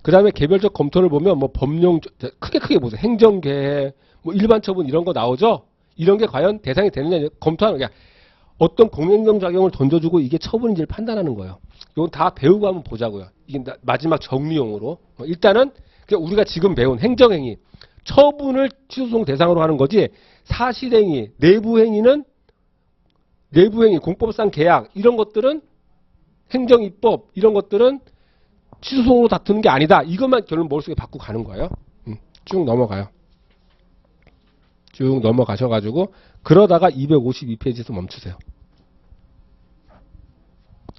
그 다음에 개별적 검토를 보면 뭐 법령, 크게 보세요. 행정계획, 뭐 일반 처분 이런 거 나오죠? 이런 게 과연 대상이 되느냐 검토하는 게, 어떤 공행정작용을 던져주고 이게 처분인지를 판단하는 거예요. 이건 다 배우고 한번 보자고요. 이게 마지막 정리용으로. 일단은 그냥 우리가 지금 배운 행정행위, 처분을 취소소송 대상으로 하는 거지, 사실행위, 내부행위, 공법상 계약, 이런 것들은 행정입법, 이런 것들은 취소소송으로 다투는 게 아니다. 이것만 결론 머릿속에 받고 가는 거예요. 쭉 넘어가요. 쭉 넘어가셔가지고, 그러다가 252페이지에서 멈추세요.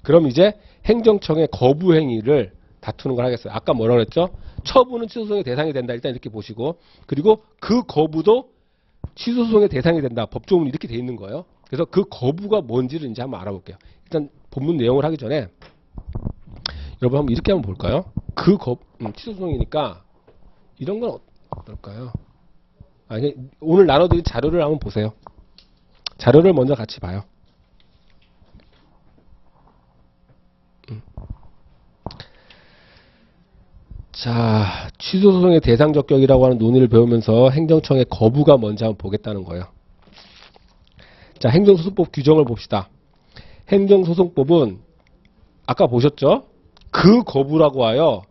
그럼 이제 행정청의 거부행위를 다투는 걸 하겠어요. 아까 뭐라고 그랬죠? 처분은 취소소송의 대상이 된다. 일단 이렇게 보시고, 그리고 그 거부도 취소소송의 대상이 된다. 법조문이 이렇게 돼 있는 거예요. 그래서 그 거부가 뭔지를 이제 한번 알아볼게요. 일단 본문 내용을 하기 전에 여러분 한번 이렇게 한번 볼까요? 취소소송이니까 이런 건 어떨까요? 오늘 나눠드린 자료를 한번 보세요. 자료를 먼저 같이 봐요. 자, 취소소송의 대상적격이라고 하는 논의를 배우면서 행정청의 거부가 뭔지 한번 보겠다는 거예요. 자, 행정소송법 규정을 봅시다. 행정소송법은 아까 보셨죠? 그 거부라고 하여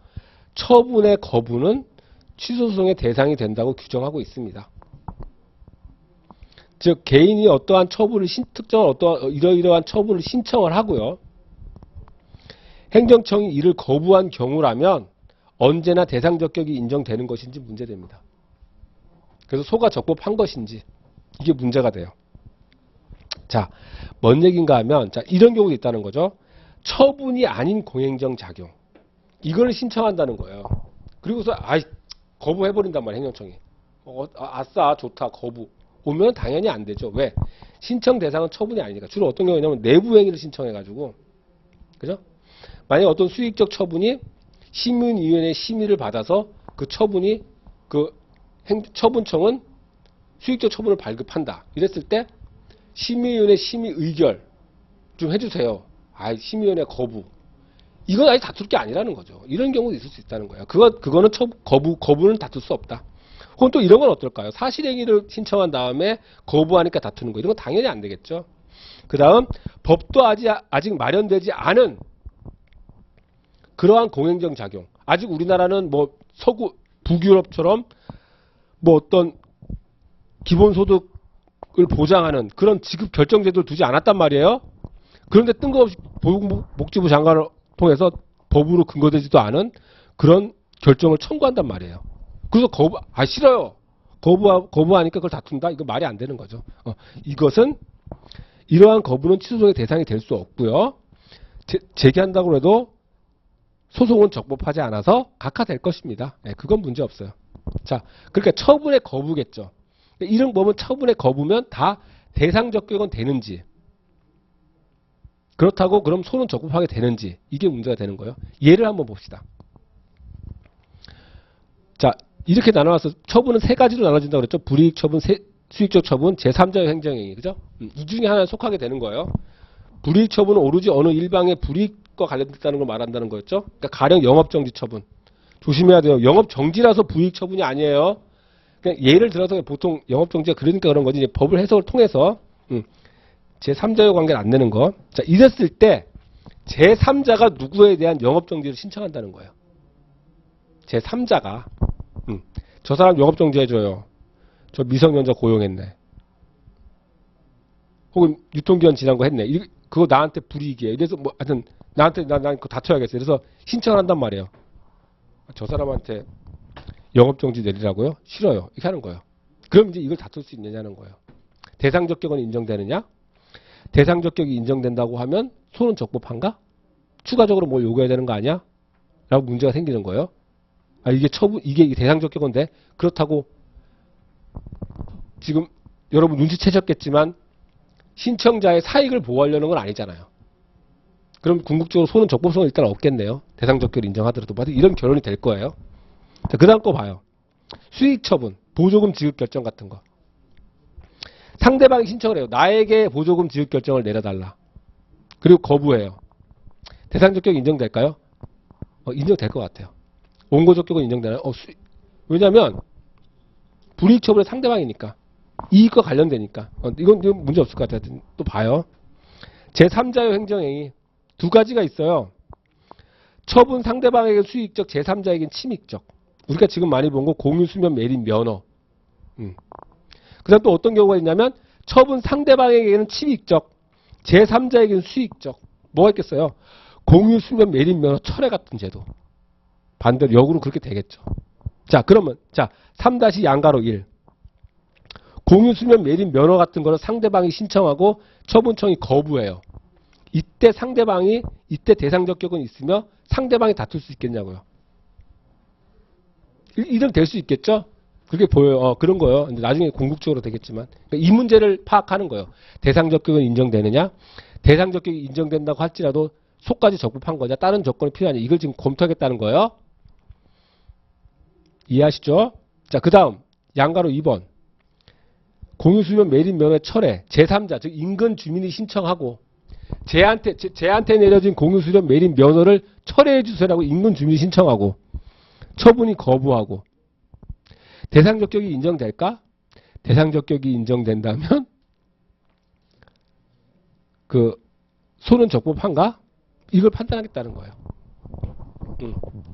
처분의 거부는 취소소송의 대상이 된다고 규정하고 있습니다. 즉 개인이 어떠한 처분을 특정한 어떠한 이러이러한 처분을 신청을 하고요. 행정청이 이를 거부한 경우라면 언제나 대상 적격이 인정되는 것인지 문제됩니다. 그래서 소가 적법한 것인지 이게 문제가 돼요. 자, 뭔 얘기인가 하면 자, 이런 경우도 있다는 거죠. 처분이 아닌 공행정 작용. 이걸 신청한다는 거예요. 그리고서 거부해버린단 말이에요. 행정청이. 아싸 좋다 거부. 오면 당연히 안 되죠. 왜? 신청 대상은 처분이 아니니까. 주로 어떤 경우냐면 내부 행위를 신청해가지고, 그죠? 만약 어떤 수익적 처분이 시민위원회 심의를 받아서 그 처분이 처분청은 수익적 처분을 발급한다. 이랬을 때 심의위원회 심의 의결 좀 해주세요. 심의위원회 거부. 이건 아예 다툴 게 아니라는 거죠. 이런 경우도 있을 수 있다는 거예요. 그거는 거부는 다툴 수 없다. 혹은 또 이런 건 어떨까요? 사실행위를 신청한 다음에 거부하니까 다투는 거. 이런 건 당연히 안 되겠죠. 그 다음, 법도 아직 마련되지 않은 그러한 공행정 작용. 아직 우리나라는 뭐 북유럽처럼 뭐 어떤 기본소득을 보장하는 그런 지급 결정 제도를 두지 않았단 말이에요. 그런데 뜬금없이 보건복지부 장관을 통해서 법으로 근거되지도 않은 그런 결정을 청구한단 말이에요. 그래서 싫어요. 거부하니까 그걸 다툰다? 이거 말이 안 되는 거죠. 이러한 거부는 취소소송의 대상이 될 수 없고요. 제기한다고 해도 소송은 적법하지 않아서 각하될 것입니다. 그건 문제 없어요. 자, 그러니까 처분의 거부겠죠. 이런 법은 처분의 거부면 다 대상 적격은 되는지, 그렇다고 그럼 소는 적법하게 되는지, 이게 문제가 되는 거예요. 예를 한번 봅시다. 자, 이렇게 나눠서 처분은 세 가지로 나눠진다고 그랬죠. 불이익 처분, 수익적 처분, 제3자의 행정행위. 그죠? 이 중에 하나에 속하게 되는 거예요. 불이익 처분은 오로지 어느 일방의 불이익과 관련됐다는 걸 말한다는 거였죠. 그러니까 가령 영업정지 처분. 조심해야 돼요. 영업정지라서 불이익 처분이 아니에요. 그냥 예를 들어서 보통 영업정지가 그러니까 그런 거지. 이제 법을 해석을 통해서 제3자의 관계를 안 내는 거. 자, 이랬을 때 제3자가 누구에 대한 영업정지를 신청한다는 거예요. 제3자가 저 사람 영업정지 해줘요. 저 미성년자 고용했네. 혹은 유통기한 지난 거 했네. 그거 나한테 불이익이에요. 그래서 뭐 하여튼 난 그거 다퉈야겠어요. 그래서 신청을 한단 말이에요. 저 사람한테 영업정지 내리라고요? 싫어요. 이렇게 하는 거예요. 그럼 이제 이걸 다툴 수 있느냐는 거예요. 대상적격은 인정되느냐? 대상적격이 인정된다고 하면 소는 적법한가? 추가적으로 뭘 요구해야 되는 거 아니야? 라고 문제가 생기는 거예요. 이게 대상적격인데 그렇다고 지금 여러분 눈치채셨겠지만 신청자의 사익을 보호하려는 건 아니잖아요. 그럼 궁극적으로 소는 적법성은 일단 없겠네요. 대상적격을 인정하더라도 이런 결론이 될 거예요. 자, 그 다음 거 봐요. 수익처분, 보조금 지급 결정 같은 거. 상대방이 신청을 해요. 나에게 보조금 지급 결정을 내려달라. 그리고 거부해요. 대상적격 인정될까요? 인정될 것 같아요. 원고적격은 인정되나요? 왜냐면 불이익 처분의 상대방이니까. 이익과 관련되니까. 이건 문제 없을 것 같아요. 또 봐요. 제3자의 행정행위. 두 가지가 있어요. 처분 상대방에게 수익적, 제3자에겐 침익적. 우리가 지금 많이 본 거 공유수면 매립 면허. 그 다음 또 어떤 경우가 있냐면 처분 상대방에게는 침익적, 제3자에게는 수익적. 뭐가 있겠어요? 공유수면 매립 면허 철회 같은 제도. 반대로 역으로 그렇게 되겠죠. 자, 그러면 3-양가로 1. 공유수면 매립 면허 같은 거는 상대방이 신청하고 처분청이 거부해요. 이때 대상적격은 있으며 상대방이 다툴 수 있겠냐고요. 이름 될 수 있겠죠? 그게 보여요. 그런 거요. 나중에 궁극적으로 되겠지만. 이 문제를 파악하는 거예요. 대상적격은 인정되느냐? 대상적격이 인정된다고 할지라도 소까지 적법한 거냐? 다른 조건이 필요하냐? 이걸 지금 검토하겠다는 거예요. 이해하시죠? 자, 그 다음 양가로 2번. 공유수면 매립 면허 철회. 제3자, 즉 인근 주민이 신청하고 쟤한테 내려진 공유수면 매립 면허를 철회해 주세요라고 인근 주민이 신청하고 처분이 거부하고 대상적격이 인정될까? 대상적격이 인정된다면 소는 적법한가? 이걸 판단하겠다는 거예요.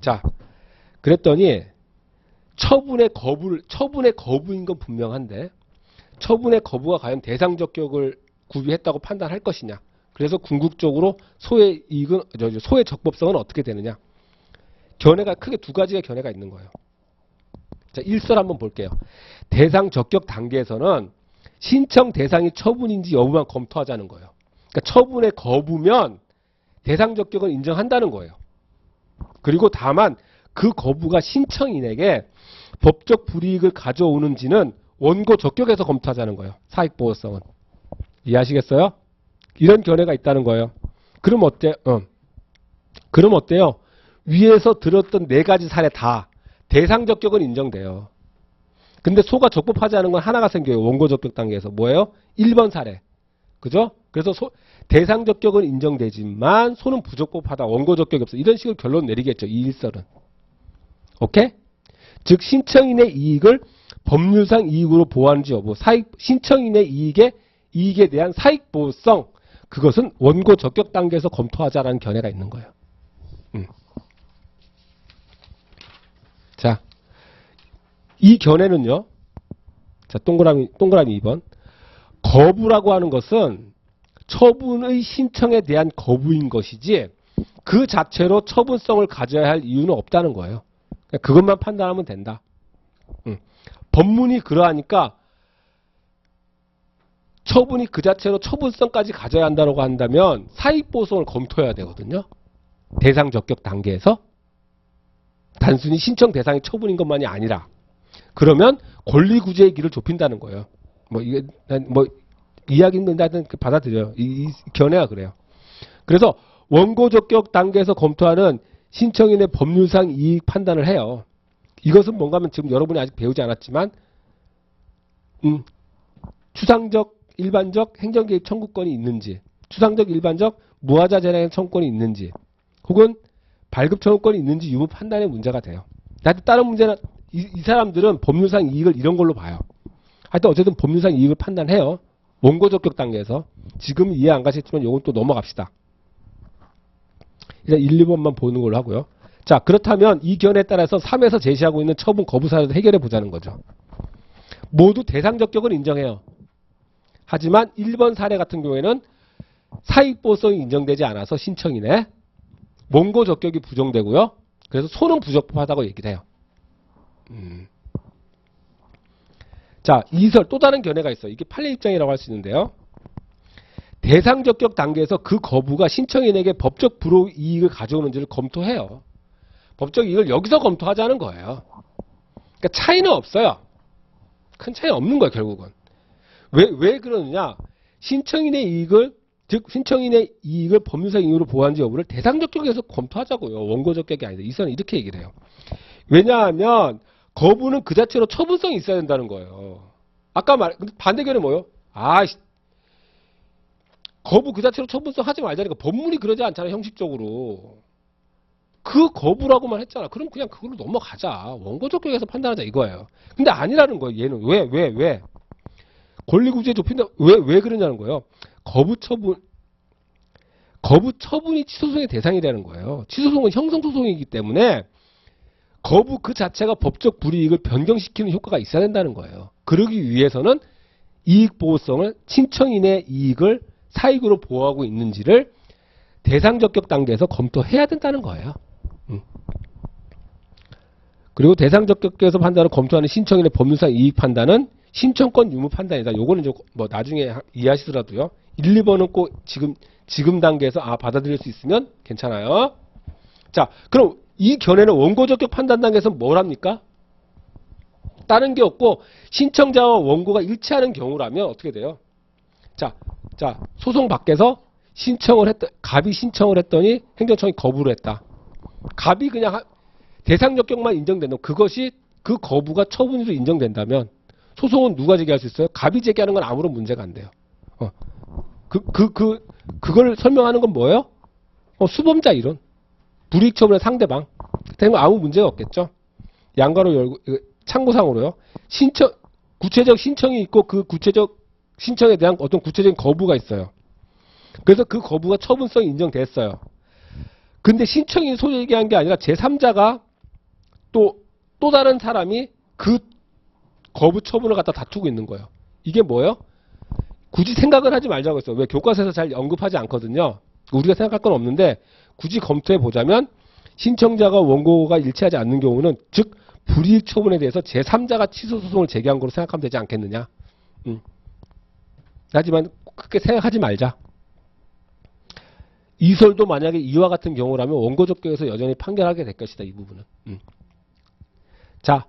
자, 그랬더니 처분의 거부인 건 분명한데 처분의 거부가 과연 대상 적격을 구비했다고 판단할 것이냐. 그래서 궁극적으로 소의 이익은 소의 적법성은 어떻게 되느냐. 견해가 크게 두 가지의 견해가 있는 거예요. 자, 일설 한번 볼게요. 대상 적격 단계에서는 신청 대상이 처분인지 여부만 검토하자는 거예요. 그러니까 처분의 거부면 대상 적격은 인정한다는 거예요. 그리고 다만 그 거부가 신청인에게 법적 불이익을 가져오는지는 원고 적격에서 검토하자는 거예요. 사익보호성은. 이해하시겠어요? 이런 견해가 있다는 거예요. 그럼 그럼 어때요? 위에서 들었던 네 가지 사례 다 대상 적격은 인정돼요. 근데 소가 적법하지 않은 건 하나가 생겨요. 원고 적격 단계에서. 뭐예요? 1번 사례. 그죠? 그래서 대상 적격은 인정되지만 소는 부적법하다. 원고 적격이 없어. 이런 식으로 결론 내리겠죠. 이 일설은. 오케이? 즉 신청인의 이익을 법률상 이익으로 보호하는지 여부. 신청인의 이익에 대한 사익보호성. 그것은 원고 적격 단계에서 검토하자라는 견해가 있는 거예요. 자, 이 견해는요. 자, 동그라미 2번. 거부라고 하는 것은 처분의 신청에 대한 거부인 것이지 그 자체로 처분성을 가져야 할 이유는 없다는 거예요. 그것만 판단하면 된다. 법문이 그러하니까 처분이 그 자체로 처분성까지 가져야 한다고 한다면 사익보호성을 검토해야 되거든요. 대상 적격 단계에서. 단순히 신청 대상이 처분인 것만이 아니라. 그러면 권리구제의 길을 좁힌다는 거예요. 이게 이야기는 나는 받아들여요. 이 견해가 그래요. 그래서 원고 적격 단계에서 검토하는 신청인의 법률상 이익 판단을 해요. 이것은 뭔가 하면 지금 여러분이 아직 배우지 않았지만 추상적 일반적 행정개입 청구권이 있는지, 추상적 일반적 무하자 재량 청구권이 있는지, 혹은 발급 청구권이 있는지 유무 판단의 문제가 돼요. 하여튼 다른 문제는 이 사람들은 법률상 이익을 이런 걸로 봐요. 하여튼 어쨌든 법률상 이익을 판단해요. 원고 적격 단계에서. 지금 이해 안 가셨지만 요건 또 넘어갑시다. 일단 1, 2번만 보는 걸로 하고요. 자, 그렇다면 이 견해에 따라서 3에서 제시하고 있는 처분 거부 사례를 해결해 보자는 거죠. 모두 대상 적격은 인정해요. 하지만 1번 사례 같은 경우에는 사익보호성이 인정되지 않아서 신청인의 원고 적격이 부정되고요. 그래서 소는 부적법하다고 얘기를 해요. 자, 이설 또 다른 견해가 있어요. 이게 판례 입장이라고 할 수 있는데요. 대상 적격 단계에서 그 거부가 신청인에게 법적 불이익을 가져오는지를 검토해요. 법적 이익을 여기서 검토하자는 거예요. 그러니까 차이는 없어요. 큰 차이 없는 거예요, 결국은. 왜 그러느냐? 신청인의 이익을, 즉 신청인의 이익을 법률상 이익으로 보호하는지 여부를 대상 적격에서 검토하자고요. 원고 적격이 아니다. 이 선은 이렇게 얘기를 해요. 왜냐하면 거부는 그 자체로 처분성이 있어야 된다는 거예요. 아까 반대견은 뭐예요? 거부 그 자체로 처분성 하지 말자니까. 법문이 그러지 않잖아요, 형식적으로. 그 거부라고만 했잖아. 그럼 그냥 그걸로 넘어가자. 원고 적격에서 판단하자 이거예요. 근데 아니라는 거예요. 얘는 왜? 권리구제 좁힌다. 왜 그러냐는 거예요. 거부 처분이 취소소송의 대상이라는 거예요. 취소소송은 형성소송이기 때문에 거부 그 자체가 법적 불이익을 변경시키는 효과가 있어야 된다는 거예요. 그러기 위해서는 이익보호성을, 신청인의 이익을 사익으로 보호하고 있는지를 대상 적격 단계에서 검토해야 된다는 거예요. 그리고 대상 적격에서 판단을 검토하는 신청인의 법률상 이익 판단은 신청권 유무 판단이다. 요거는 좀 나중에 이해하시더라도요. 1, 2번은 꼭 지금 단계에서 받아들일 수 있으면 괜찮아요. 자, 그럼 이 견해는 원고 적격 판단 단계에서 뭘 합니까? 다른 게 없고 신청자와 원고가 일치하는 경우라면 어떻게 돼요? 자, 소송 밖에서 갑이 신청을 했더니 행정청이 거부를 했다. 갑이 그냥 대상 적격만 인정된다. 그 거부가 처분으로 인정된다면 소송은 누가 제기할 수 있어요? 갑이 제기하는 건 아무런 문제가 안 돼요. 그걸 설명하는 건 뭐예요? 수범자 이론. 불이익 처분의 상대방. 되면 아무 문제가 없겠죠. 양가로 열고, 참고상으로요. 구체적 신청이 있고 그 구체적 신청에 대한 어떤 구체적인 거부가 있어요. 그래서 그 거부가 처분성이 인정됐어요. 근데 신청인이 소유 얘기한 게 아니라 제3자가 또 다른 사람이 그 거부 처분을 갖다 다투고 있는 거예요. 이게 뭐예요? 굳이 생각을 하지 말자고 했어요. 왜? 교과서에서 잘 언급하지 않거든요. 우리가 생각할 건 없는데 굳이 검토해 보자면 신청자가 원고가 일치하지 않는 경우는 즉 불이익 처분에 대해서 제3자가 취소 소송을 제기한 거로 생각하면 되지 않겠느냐. 하지만 그렇게 생각하지 말자. 이설도 만약에 이와 같은 경우라면 원고적격에서 여전히 판결하게 될 것이다. 이 부분은. 자,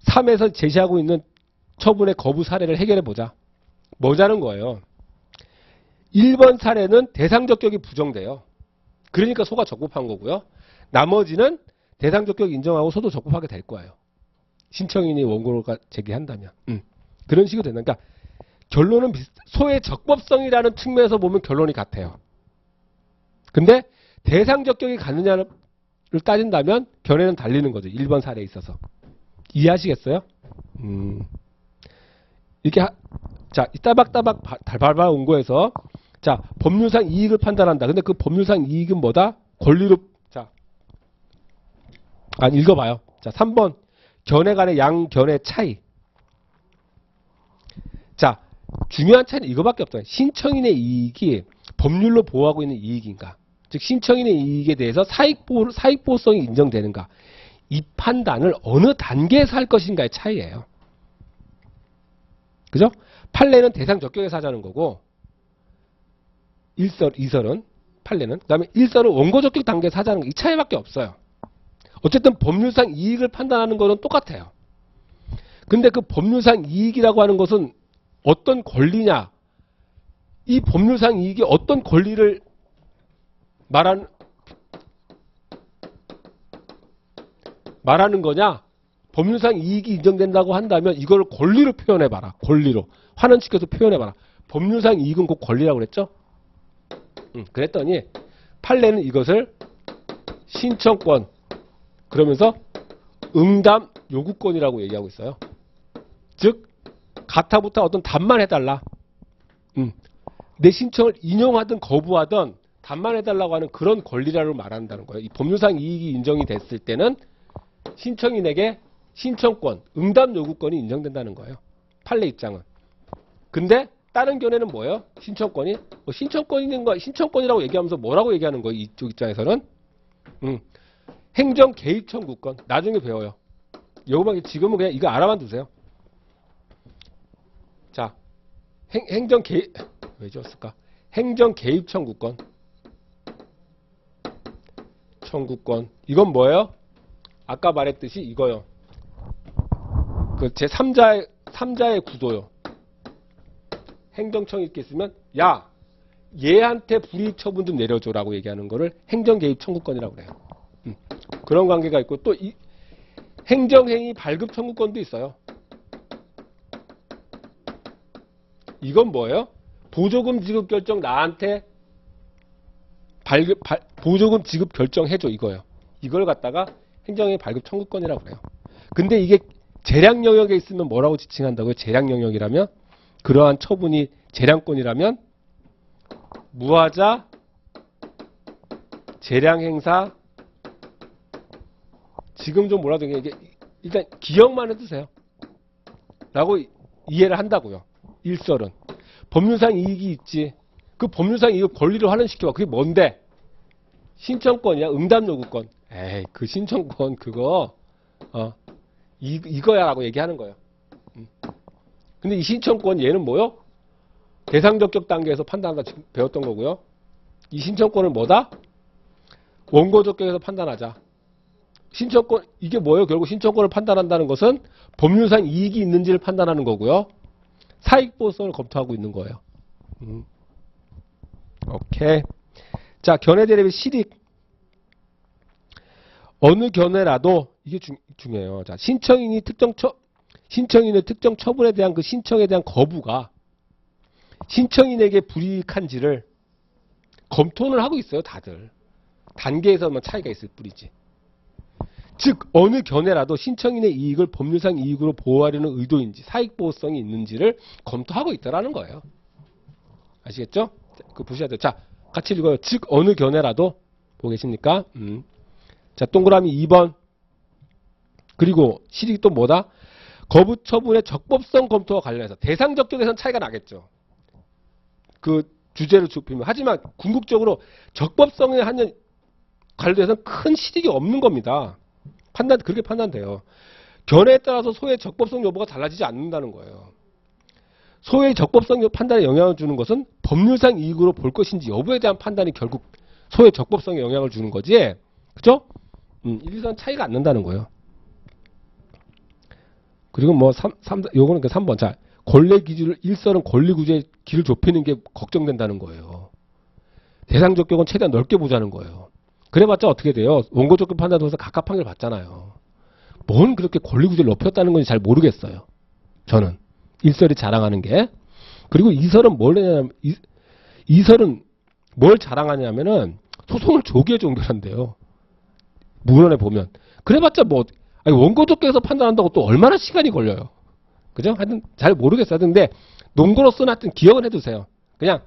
3에서 제시하고 있는 처분의 거부 사례를 해결해 보자. 뭐자는 거예요. 1번 사례는 대상적격이 부정돼요. 그러니까 소가 적법한 거고요. 나머지는 대상적격 인정하고 소도 적법하게 될 거예요. 신청인이 원고를 제기한다면. 그런 식으로 된다. 그러니까 결론은 소의 적법성이라는 측면에서 보면 결론이 같아요. 근데 대상적격이 같느냐를 따진다면 견해는 달리는 거죠. 1번 사례에 있어서. 이해하시겠어요? 이렇게 자, 따박따박 발발 원고에서 자, 법률상 이익을 판단한다. 근데 그 법률상 이익은 뭐다? 권리로 자, 읽어봐요. 자, 3번 견해 간의 양견의 차이. 자, 중요한 차이는 이거밖에 없어요. 신청인의 이익이 법률로 보호하고 있는 이익인가? 즉 신청인의 이익에 대해서 사익보호성이 인정되는가? 이 판단을 어느 단계에서 할 것인가의 차이예요. 그죠? 판례는 대상 적격에서 하자는 거고 2설은 판례는 그 다음에 1설은 원고 적격 단계에서 하자는 거. 이 차이밖에 없어요. 어쨌든 법률상 이익을 판단하는 거는 똑같아요. 근데 그 법률상 이익이라고 하는 것은 어떤 권리냐? 이 법률상 이익이 어떤 권리를 말하는 거냐? 법률상 이익이 인정된다고 한다면 이걸 권리로 표현해봐라. 권리로. 환원시켜서 표현해봐라. 법률상 이익은 곧 권리라고 그랬죠? 그랬더니 판례는 이것을 신청권 그러면서 응답 요구권이라고 얘기하고 있어요. 즉 가타부터 어떤 답만 해달라. 내 신청을 인용하든 거부하든 답만 해달라고 하는 그런 권리라고 말한다는 거예요. 이 법률상 이익이 인정이 됐을 때는 신청인에게 신청권, 응답 요구권이 인정된다는 거예요. 판례 입장은. 근데 다른 견해는 뭐예요? 신청권이 신청권이라고 얘기하면서 뭐라고 얘기하는 거예요? 이쪽 입장에서는 행정 개입 청구권. 나중에 배워요. 요거만 지금은 그냥 이거 알아만 두세요. 자, 행정 개입 왜 지웠을까? 행정 개입 청구권. 이건 뭐예요? 아까 말했듯이 이거요. 그 제 3자의 구도요. 행정청이 이렇게 있으면 야 얘한테 불이익 처분 좀 내려줘라고 얘기하는 거를 행정 개입 청구권이라고 그래요. 그런 관계가 있고 또 이 행정행위 발급 청구권도 있어요. 이건 뭐예요? 보조금 지급 결정 나한테 보조금 지급 결정해줘 이거예요. 이걸 갖다가 행정행위 발급 청구권이라고 그래요. 근데 이게 재량 영역에 있으면 뭐라고 지칭한다고요? 재량 영역이라면 그러한 처분이 재량권이라면 무하자 재량 행사 지금 좀 뭐라도 이게 일단 기억만 해두세요. 라고 이해를 한다고요. 1설은 법률상 이익이 있지. 그 법률상 이익 권리를 환원시켜봐. 그게 뭔데? 신청권이야? 응답 요구권. 에이 그 신청권 그거 이거야 라고 얘기하는 거예요. 근데 이 신청권 얘는 뭐요? 대상적격 단계에서 판단한다 지금 배웠던 거고요. 이 신청권을 뭐다? 원고적격에서 판단하자. 신청권 이게 뭐예요? 결국 신청권을 판단한다는 것은 법률상 이익이 있는지를 판단하는 거고요. 사익보호성을 검토하고 있는 거예요. 오케이. 자, 견해 대립의 실익. 어느 견해라도 이게 중요해요. 자, 신청인의 특정 처분에 대한 그 신청에 대한 거부가 신청인에게 불이익한지를 검토는 하고 있어요, 다들. 단계에서만 차이가 있을 뿐이지. 즉 어느 견해라도 신청인의 이익을 법률상 이익으로 보호하려는 의도인지 사익보호성이 있는지를 검토하고 있다라는 거예요. 아시겠죠? 그 보셔야 돼요. 자, 같이 읽어요. 즉 어느 견해라도 보고 계십니까? 자, 동그라미 2번. 그리고 실익이 또 뭐다? 거부 처분의 적법성 검토와 관련해서 대상적 쪽에서는 차이가 나겠죠. 그 주제를 좁히면. 하지만 궁극적으로 적법성에 하는 관련해서는 큰 실익이 없는 겁니다. 그렇게 판단돼요. 견해에 따라서 소의 적법성 여부가 달라지지 않는다는 거예요. 소의 적법성 판단에 영향을 주는 것은 법률상 이익으로 볼 것인지 여부에 대한 판단이 결국 소의 적법성에 영향을 주는 거지. 그죠? 1, 2선 차이가 안 난다는 거예요. 그리고 뭐 요거는 3번. 자, 권리 기준을 1선은 권리 구조의 길을 좁히는 게 걱정된다는 거예요. 대상적 격은 최대한 넓게 보자는 거예요. 그래봤자 어떻게 돼요? 원고적격 판단에서 각각 판결 받잖아요. 뭔 그렇게 권리 구조를 높였다는 건지 잘 모르겠어요. 저는 1설이 자랑하는 게. 그리고 2설은 뭘 하냐면 2설은 뭘 자랑하냐면은 소송을 조기에 종결한대요. 문헌에 보면. 그래봤자 뭐 아니 원고적격에서 판단한다고 또 얼마나 시간이 걸려요. 그죠? 하여튼 잘 모르겠어요. 근데 논거로서는 하여튼 기억은 해두세요. 그냥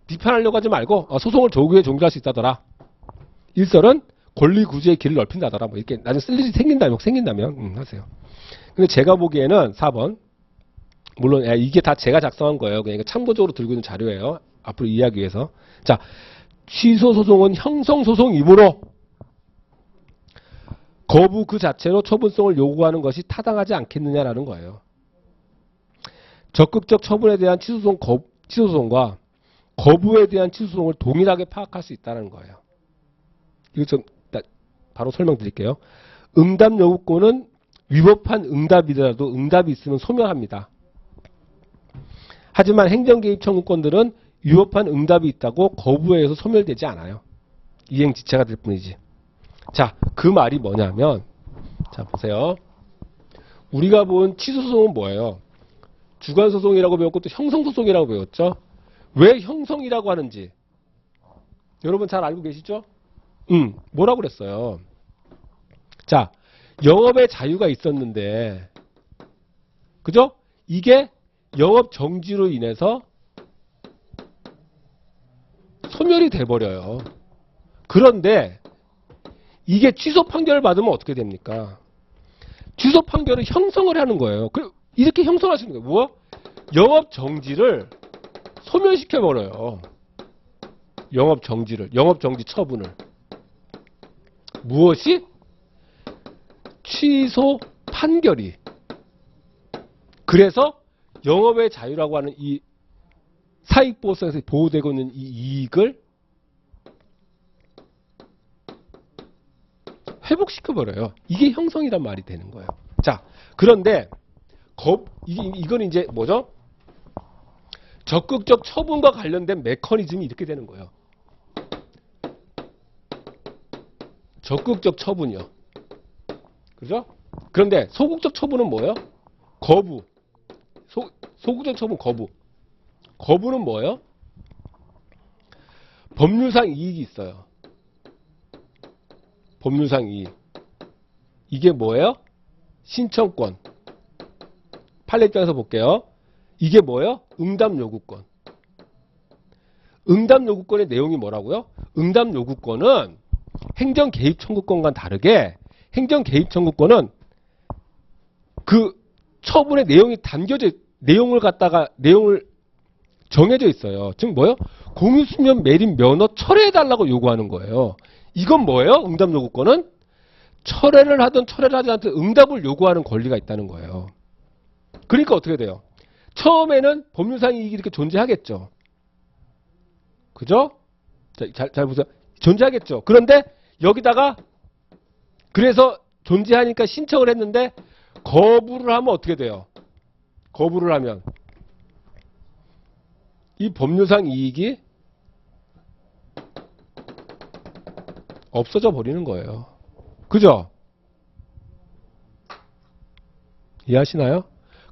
비판하려고 하지 말고 소송을 조기에 종결할 수 있다더라. 1설은 권리 구조의 길을 넓힌다더라. 뭐 이렇게 나중에 쓸 일이 생긴다면 하세요. 근데 제가 보기에는 4번. 물론 이게 다 제가 작성한 거예요. 그러니까 참고적으로 들고 있는 자료예요. 앞으로 이해하기 위해서. 자, 취소 소송은 형성 소송이므로 거부 그 자체로 처분성을 요구하는 것이 타당하지 않겠느냐라는 거예요. 적극적 처분에 대한 취소소송과 거부에 대한 취소소송을 동일하게 파악할 수 있다는 거예요. 이거 좀 바로 설명드릴게요. 응답 요구권은 위법한 응답이라도 응답이 있으면 소멸합니다. 하지만 행정개입 청구권들은 위법한 응답이 있다고 거부에 의해서 소멸되지 않아요. 이행지체가 될 뿐이지. 자, 그 말이 뭐냐면, 자 보세요. 우리가 본 취소소송은 뭐예요? 주관소송이라고 배웠고 또 형성소송이라고 배웠죠. 왜 형성이라고 하는지 여러분 잘 알고 계시죠? 뭐라고 그랬어요? 자, 영업의 자유가 있었는데, 그죠? 이게 영업 정지로 인해서 소멸이 돼버려요. 그런데 이게 취소 판결을 받으면 어떻게 됩니까? 취소 판결은 형성을 하는 거예요. 이렇게 형성할 수 있는 거예요. 뭐? 영업 정지를 소멸시켜버려요. 영업 정지 처분을. 무엇이? 취소 판결이. 그래서 영업의 자유라고 하는 이 사익보호성에서 보호되고 있는 이 이익을 회복시켜버려요. 이게 형성이란 말이 되는 거예요. 자, 그런데 이건 이제 뭐죠? 적극적 처분과 관련된 메커니즘이 이렇게 되는 거예요. 적극적 처분이요. 그죠? 그런데 소극적 처분은 뭐예요? 거부. 소극적 처분 거부. 거부는 뭐예요? 법률상 이익이 있어요. 법률상 이익. 이게 뭐예요? 신청권. 판례 입장에서 볼게요. 이게 뭐예요? 응답 요구권. 응답 요구권의 내용이 뭐라고요? 응답 요구권은 행정 개입 청구권과는 다르게 행정 개입 청구권은 그 처분의 내용이 내용을 정해져 있어요. 즉 뭐예요? 공유수면 매립 면허 철회해달라고 요구하는 거예요. 이건 뭐예요? 응답 요구권은 철회를 하든 철회를 하지 않든 응답을 요구하는 권리가 있다는 거예요. 그러니까 어떻게 돼요? 처음에는 법률상 이익이 이렇게 존재하겠죠. 그죠? 잘 보세요. 존재하겠죠. 그런데 여기다가 그래서 존재하니까 신청을 했는데 거부를 하면 어떻게 돼요? 거부를 하면 이 법률상 이익이 없어져 버리는 거예요. 그죠? 이해하시나요?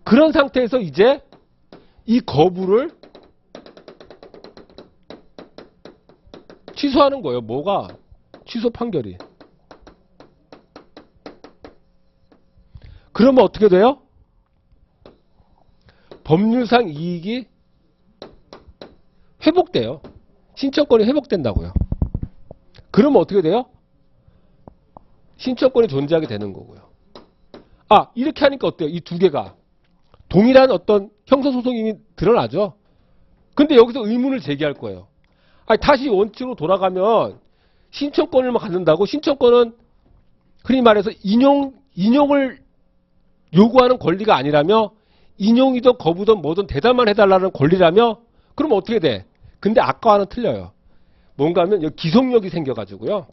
그런 상태에서 이제 이 거부를 취소하는 거예요. 뭐가? 취소 판결이. 그러면 어떻게 돼요? 법률상 이익이 회복돼요. 신청권이 회복된다고요. 그러면 어떻게 돼요? 신청권이 존재하게 되는 거고요. 아, 이렇게 하니까 어때요? 이 두 개가 동일한 어떤 형사소송이 이미 드러나죠. 근데 여기서 의문을 제기할 거예요. 아니, 다시 원칙으로 돌아가면 신청권을 갖는다고, 신청권은 흔히 말해서 인용을 요구하는 권리가 아니라며, 인용이든 거부든 뭐든 대답만 해달라는 권리라며, 그럼 어떻게 돼? 근데 아까와는 틀려요. 뭔가 하면 여기 기속력이 생겨가지고요.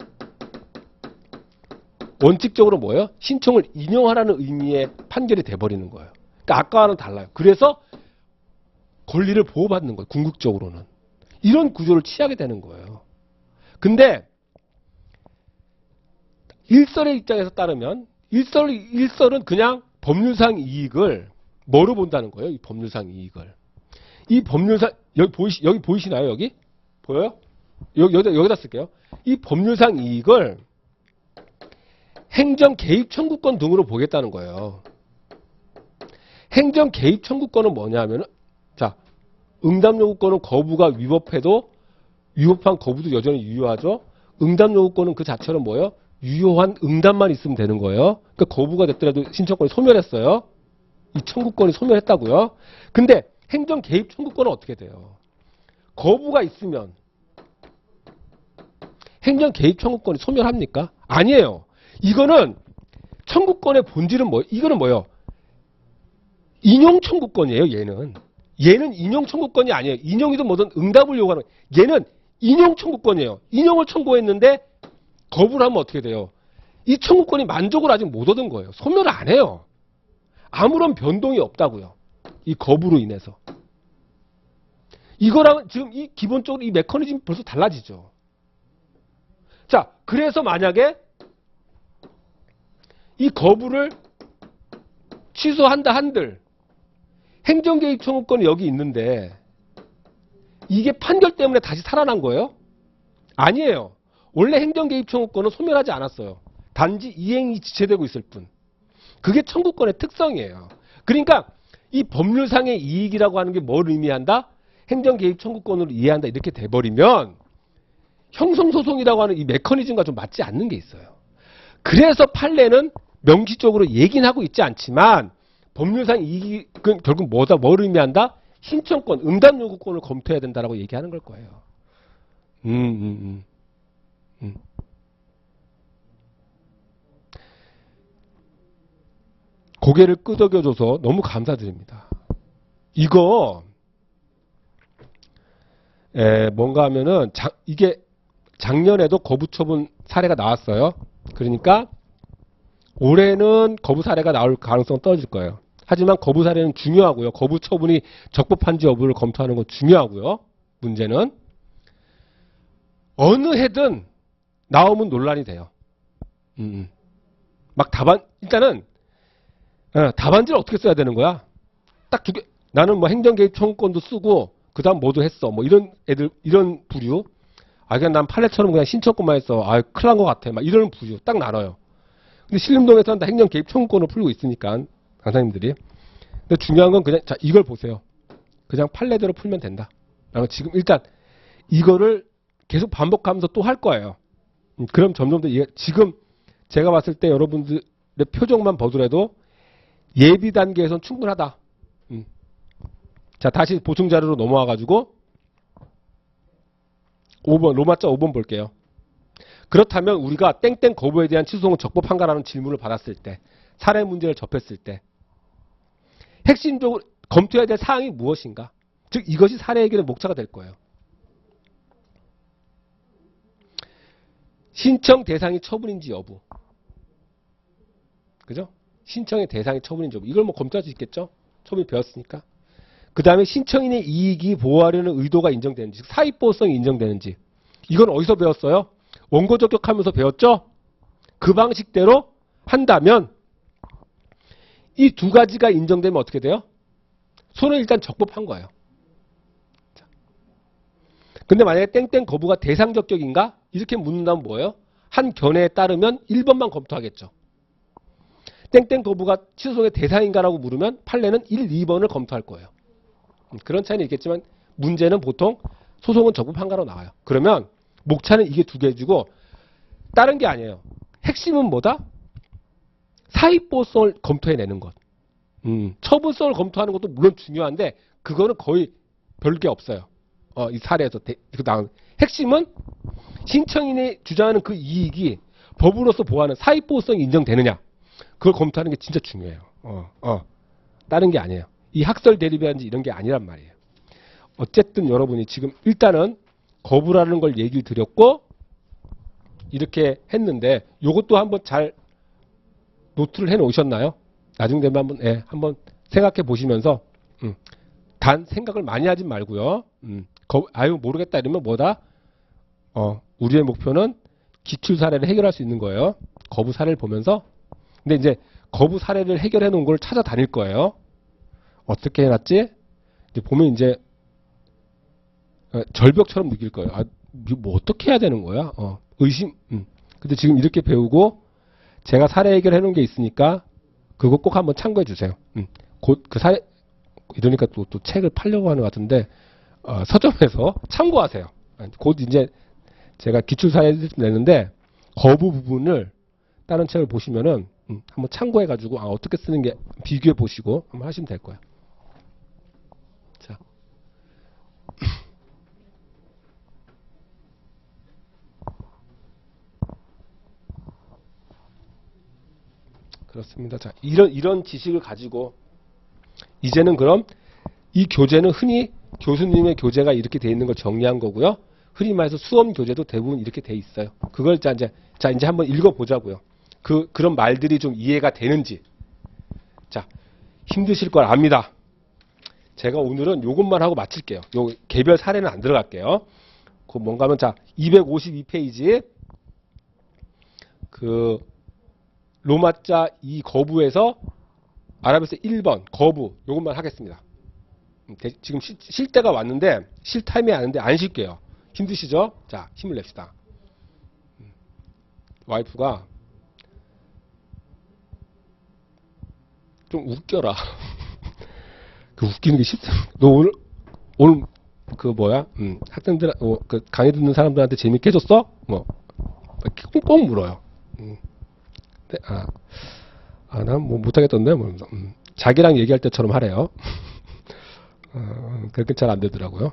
원칙적으로 뭐예요? 신청을 인용하라는 의미의 판결이 돼버리는 거예요. 그러니까 아까와는 달라요. 그래서 권리를 보호받는 거예요. 궁극적으로는. 이런 구조를 취하게 되는 거예요. 근데 일설의 입장에서 따르면 일설은 그냥 법률상 이익을 뭐로 본다는 거예요? 이 법률상 이익을. 이 법률상 여기 보이시나요? 여기? 보여요? 여기다 쓸게요. 이 법률상 이익을 행정 개입 청구권 등으로 보겠다는 거예요. 행정 개입 청구권은 뭐냐면은, 자, 응답 요구권은 거부가 위법해도 위법한 거부도 여전히 유효하죠. 응답 요구권은 그 자체로 뭐예요? 유효한 응답만 있으면 되는 거예요. 그러니까 거부가 됐더라도 신청권이 소멸했어요. 이 청구권이 소멸했다고요. 근데 행정 개입 청구권은 어떻게 돼요? 거부가 있으면 행정 개입 청구권이 소멸합니까? 아니에요. 이거는 청구권의 본질은 뭐예요? 이거는 뭐예요? 인용 청구권이에요. 얘는 인용 청구권이 아니에요. 인용이든 뭐든 응답을 요구하는, 얘는 인용 청구권이에요. 인용을 청구했는데 거부를 하면 어떻게 돼요? 이 청구권이 만족을 아직 못 얻은 거예요. 소멸을 안 해요. 아무런 변동이 없다고요. 이 거부로 인해서. 이거랑 지금 이 기본적으로 이 메커니즘이 벌써 달라지죠. 자, 그래서 만약에 이 거부를 취소한다 한들 행정개입 청구권이 여기 있는데 이게 판결 때문에 다시 살아난 거예요? 아니에요. 원래 행정개입 청구권은 소멸하지 않았어요. 단지 이행이 지체되고 있을 뿐. 그게 청구권의 특성이에요. 그러니까 이 법률상의 이익이라고 하는 게 뭘 의미한다? 행정개입 청구권으로 이해한다. 이렇게 돼버리면 형성소송이라고 하는 이 메커니즘과 좀 맞지 않는 게 있어요. 그래서 판례는 명시적으로 얘기는 하고 있지 않지만 법률상 이익이 결국 뭘 의미한다? 신청권, 응답 요구권을 검토해야 된다라고 얘기하는 걸 거예요. 고개를 끄덕여줘서 너무 감사드립니다. 이거 뭔가 하면은 이게 작년에도 거부 처분 사례가 나왔어요. 그러니까 올해는 거부 사례가 나올 가능성 떨어질 거예요. 하지만 거부 사례는 중요하고요. 거부 처분이 적법한지 여부를 검토하는 건 중요하고요. 문제는 어느 해든 나오면 논란이 돼요. 막 일단은 답안지를 어떻게 써야 되는 거야? 딱 두 개. 나는 뭐 행정개입 청구권도 쓰고 그다음 뭐도 했어. 뭐 이런 애들, 이런 부류. 그냥 난 판례처럼 그냥 신청권만 했어. 큰일 난 것 같아. 막 이런 부류 딱 나눠요. 근데 신림동에서는 다 행정개입 청구권을 풀고 있으니까 강사님들이. 근데 중요한 건 그냥, 자, 이걸 보세요. 그냥 판례대로 풀면 된다. 지금 일단 이거를 계속 반복하면서 또 할 거예요. 그럼 점점 더 지금 제가 봤을 때 여러분들의 표정만 보더라도 예비 단계에선 충분하다. 자, 다시 보충 자료로 넘어와 가지고 5번 로마자 5번 볼게요. 그렇다면 우리가 땡땡 거부에 대한 취소송은 적법한가라는 질문을 받았을 때, 사례 문제를 접했을 때 핵심적으로 검토해야 될 사항이 무엇인가? 즉 이것이 사례 해결의 목차가 될 거예요. 신청 대상이 처분인지 여부. 그죠? 신청의 대상이 처분인지 여부. 이걸 뭐 검토할 수 있겠죠? 처분이 배웠으니까. 그 다음에 신청인의 이익이 보호하려는 의도가 인정되는지, 즉 사익보호성이 인정되는지. 이건 어디서 배웠어요? 원고 적격하면서 배웠죠? 그 방식대로 한다면 이 두 가지가 인정되면 어떻게 돼요? 손은 일단 적법한 거예요. 자. 근데 만약에 땡땡 거부가 대상 적격인가? 이렇게 묻는다면 뭐예요? 한 견해에 따르면 1번만 검토하겠죠. 땡땡 거부가 취소송의 대상인가라고 물으면 판례는 1, 2번을 검토할 거예요. 그런 차이는 있겠지만 문제는 보통 소송은 적부 판가로 나와요. 그러면 목차는 이게 두 개지고 다른 게 아니에요. 핵심은 뭐다? 사익보호성을 검토해내는 것. 처분성을 검토하는 것도 물론 중요한데 그거는 거의 별게 없어요. 이 사례에서 나온 핵심은 신청인이 주장하는 그 이익이 법으로서 보호하는 사익보호성이 인정되느냐. 그걸 검토하는 게 진짜 중요해요. 다른 게 아니에요. 이 학설 대립이라든지 이런 게 아니란 말이에요. 어쨌든 여러분이 지금 일단은 거부라는 걸 얘기를 드렸고 이렇게 했는데 요것도 한번 잘 노트를 해 놓으셨나요? 나중 되면 한번 생각해 보시면서 단 생각을 많이 하진 말고요. 아유 모르겠다 이러면 뭐다? 우리의 목표는 기출 사례를 해결할 수 있는 거예요. 거부 사례를 보면서. 근데 이제 거부 사례를 해결해 놓은 걸 찾아다닐 거예요. 어떻게 해놨지? 이제 보면 이제 절벽처럼 느낄 거예요. 뭐 어떻게 해야 되는 거야? 의심. 근데 지금 이렇게 배우고 제가 사례 해결해 놓은 게 있으니까 그거 꼭 한번 참고해 주세요. 곧 그 사례 이러니까 또 책을 팔려고 하는 것 같은데 서점에서 참고하세요. 곧 이제 제가 기출 사례를 내는데 거부 부분을 다른 책을 보시면은 한번 참고해 가지고 어떻게 쓰는 게 비교해 보시고 한번 하시면 될 거예요. 자. 그렇습니다. 자, 이런 지식을 가지고 이제는 그럼 이 교재는 흔히 교수님의 교재가 이렇게 돼 있는 걸 정리한 거고요. 흔히 말해서 수험 교재도 대부분 이렇게 돼 있어요. 그걸 이제 한번 읽어 보자고요. 그런 말들이 좀 이해가 되는지. 자, 힘드실 걸 압니다. 제가 오늘은 요것만 하고 마칠게요. 요 개별 사례는 안 들어갈게요. 그 뭔가 하면 자, 252페이지 그 로마자 2 거부에서 아랍에서 1번 거부 요것만 하겠습니다. 지금 쉴 때가 왔는데 쉴 타임이 아닌데 안 쉴게요. 힘드시죠? 자, 힘을 냅시다. 와이프가 좀 웃겨라. 그 웃기는 게 쉽다. 너 오늘 그 뭐야? 학생들 그 강의 듣는 사람들한테 재밌게 해줬어? 뭐 꼭 물어요. 난 뭐 못하겠던데, 뭐, 자기랑 얘기할 때처럼 하래요. 그렇게 잘 안 되더라고요.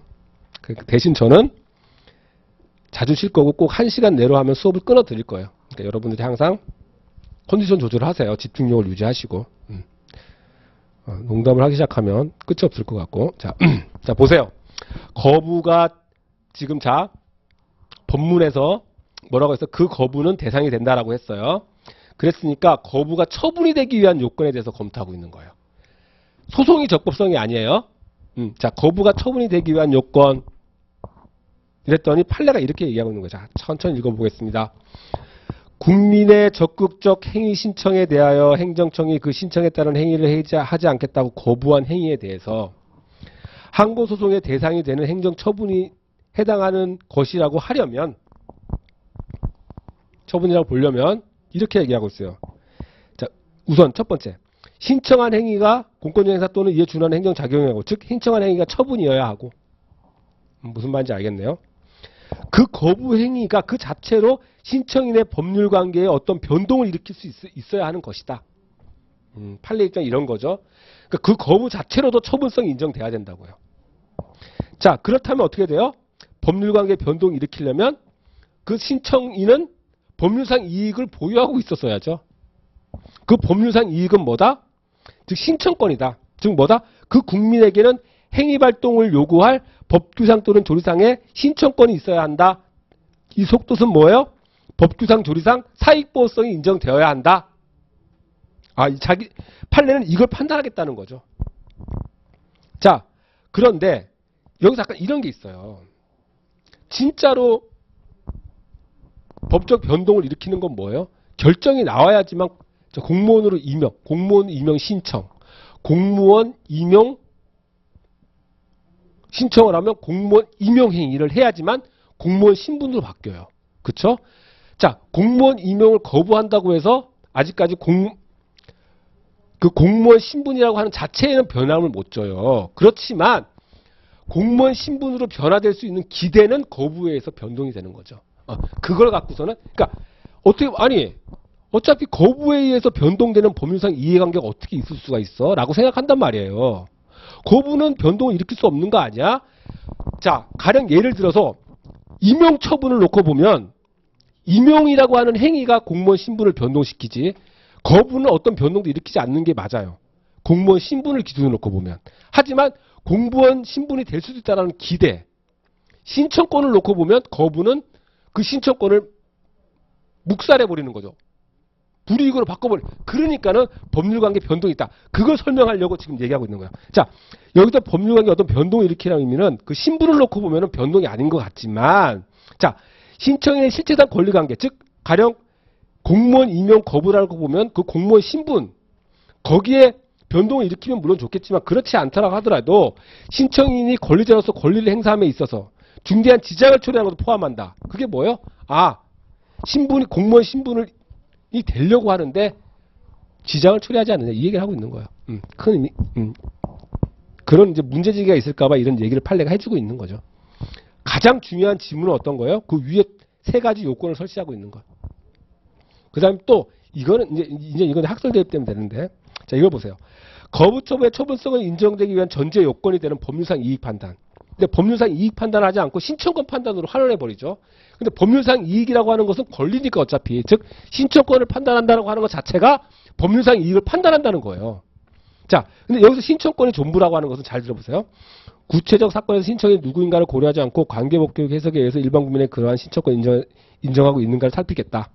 대신 저는 자주 쉴 거고 꼭 1시간 내로 하면 수업을 끊어 드릴 거예요. 그러니까 여러분들이 항상 컨디션 조절을 하세요. 집중력을 유지하시고. 농담을 하기 시작하면 끝이 없을 것 같고. 자, 자, 보세요. 거부가 지금 법문에서 뭐라고 해서 그 거부는 대상이 된다라고 했어요. 그랬으니까 거부가 처분이 되기 위한 요건에 대해서 검토하고 있는 거예요. 소송이 적법성이 아니에요. 자, 거부가 처분이 되기 위한 요건. 이랬더니 판례가 이렇게 얘기하고 있는 거죠. 자, 천천히 읽어보겠습니다. 국민의 적극적 행위 신청에 대하여 행정청이 그 신청에 따른 행위를 하지 않겠다고 거부한 행위에 대해서 항고소송의 대상이 되는 행정처분이 해당하는 것이라고 하려면 처분이라고 보려면 이렇게 얘기하고 있어요. 자, 우선 첫 번째. 신청한 행위가 공권유행사 또는 이에 준하는 행정작용이라고, 즉 신청한 행위가 처분이어야 하고. 무슨 말인지 알겠네요. 그 거부 행위가 그 자체로 신청인의 법률 관계에 어떤 변동을 일으킬 수 있어야 하는 것이다. 판례 입장 이런 거죠. 그러니까 그 거부 자체로도 처분성이 인정돼야 된다고요. 자, 그렇다면 어떻게 돼요? 법률 관계 변동을 일으키려면 그 신청인은 법률상 이익을 보유하고 있었어야죠. 그 법률상 이익은 뭐다? 즉 신청권이다. 즉 뭐다? 그 국민에게는 행위발동을 요구할 법규상 또는 조리상의 신청권이 있어야 한다. 이 속뜻은 뭐예요? 법규상 조리상 사익보호성이 인정되어야 한다. 자기 판례는 이걸 판단하겠다는 거죠. 자, 그런데 여기서 약간 이런 게 있어요. 진짜로 법적 변동을 일으키는 건 뭐예요? 결정이 나와야지만 공무원으로 임명, 공무원 임명 신청, 공무원 임명 신청을 하면 공무원 임용 행위를 해야지만 공무원 신분으로 바뀌어요. 그쵸? 자, 공무원 임용을 거부한다고 해서 아직까지 그 공무원 신분이라고 하는 자체에는 변함을 못 줘요. 그렇지만 공무원 신분으로 변화될 수 있는 기대는 거부에 의해서 변동이 되는 거죠. 그걸 갖고서는 그러니까 어떻게 아니 어차피 거부에 의해서 변동되는 법률상 이해관계가 어떻게 있을 수가 있어? 라고 생각한단 말이에요. 거부는 변동을 일으킬 수 없는 거 아니야? 자, 가령 예를 들어서 임용 처분을 놓고 보면 임용이라고 하는 행위가 공무원 신분을 변동시키지 거부는 어떤 변동도 일으키지 않는 게 맞아요. 공무원 신분을 기준으로 놓고 보면. 하지만 공무원 신분이 될 수도 있다는 기대, 신청권을 놓고 보면 거부는 그 신청권을 묵살해버리는 거죠. 불이익으로 바꿔버려. 그러니까는 법률관계 변동이 있다. 그걸 설명하려고 지금 얘기하고 있는 거야. 자, 여기서 법률관계 어떤 변동을 일으키라는 의미는 그 신분을 놓고 보면 변동이 아닌 것 같지만, 자, 신청인의 실체상 권리관계, 즉 가령 공무원 임용 거부라고 보면 그 공무원 신분 거기에 변동을 일으키면 물론 좋겠지만 그렇지 않다라고 하더라도 신청인이 권리자로서 권리를 행사함에 있어서 중대한 지장을 초래하는 것도 포함한다. 그게 뭐예요? 신분이 공무원 신분을 이 되려고 하는데 지장을 초래하지 않느냐 이 얘기를 하고 있는 거예요. 큰 의미. 그런 이제 문제제기가 있을까봐 이런 얘기를 판례가 해주고 있는 거죠. 가장 중요한 지문은 어떤 거예요? 그 위에 세 가지 요건을 설치하고 있는 거. 그다음에 또 이거는 이제 이건 학설 대입 때문에 되는데, 자 이걸 보세요. 거부 처분의 처분성을 인정되기 위한 전제 요건이 되는 법률상 이익 판단. 근데 법률상 이익 판단하지 않고 신청권 판단으로 환원해 버리죠. 근데 법률상 이익이라고 하는 것은 권리니까 어차피 즉 신청권을 판단한다고 하는 것 자체가 법률상 이익을 판단한다는 거예요. 자, 근데 여기서 신청권이 전부라고 하는 것은 잘 들어보세요. 구체적 사건에서 신청이 누구인가를 고려하지 않고 관계법규 해석에 의해서 일반 국민의 그러한 신청권 인정하고 있는가를 살피겠다.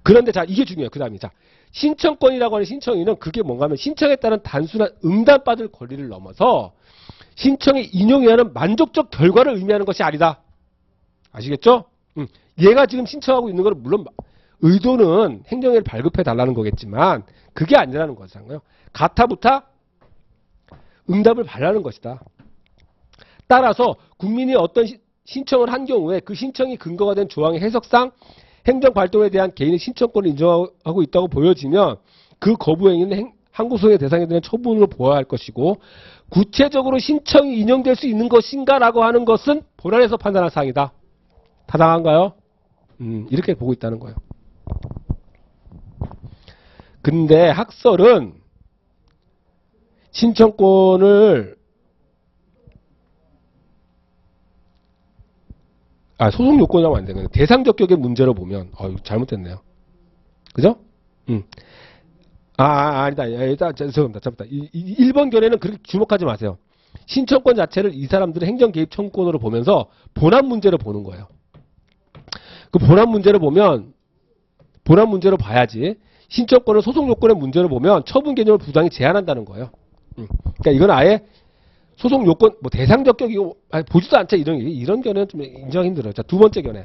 그런데 자 이게 중요해요. 그 다음에 자 신청권이라고 하는 신청인은 그게 뭔가 하면 신청에 따른 단순한 응답받을 권리를 넘어서 신청의 인용에 하는 만족적 결과를 의미하는 것이 아니다. 아시겠죠? 얘가 지금 신청하고 있는 건 물론 의도는 행정회를 발급해 달라는 거겠지만 그게 아니라는 거잖아요. 가타부타 응답을 바라는 것이다. 따라서 국민이 어떤 신청을 한 경우에 그 신청이 근거가 된 조항의 해석상 행정활동에 대한 개인의 신청권을 인정하고 있다고 보여지면 그 거부 행위는 항고소의 대상이 되는 처분으로 보아야 할 것이고 구체적으로 신청이 인용될 수 있는 것인가 라고 하는 것은 본안에서 판단할 사항이다. 타당한가요? 이렇게 보고 있다는 거예요. 근데 학설은 신청권을 소송 요건이라고 안 되는 대상적 격의 문제로 보면 잘못됐네요. 그죠? 아니다. 죄송합니다. 1번 견해는 그렇게 주목하지 마세요. 신청권 자체를 이 사람들은 행정 개입 청구권으로 보면서 본안 문제로 보는 거예요. 그 본안 문제로 보면 본안 문제로 봐야지 신청권을 소송 요건의 문제로 보면 처분 개념을 부당히 제한한다는 거예요. 그러니까 이건 아예 소송 요건 뭐 대상적 격이고 보지도 않자 이런 견해는 좀 인정하기 힘들어요. 자, 두 번째 견해.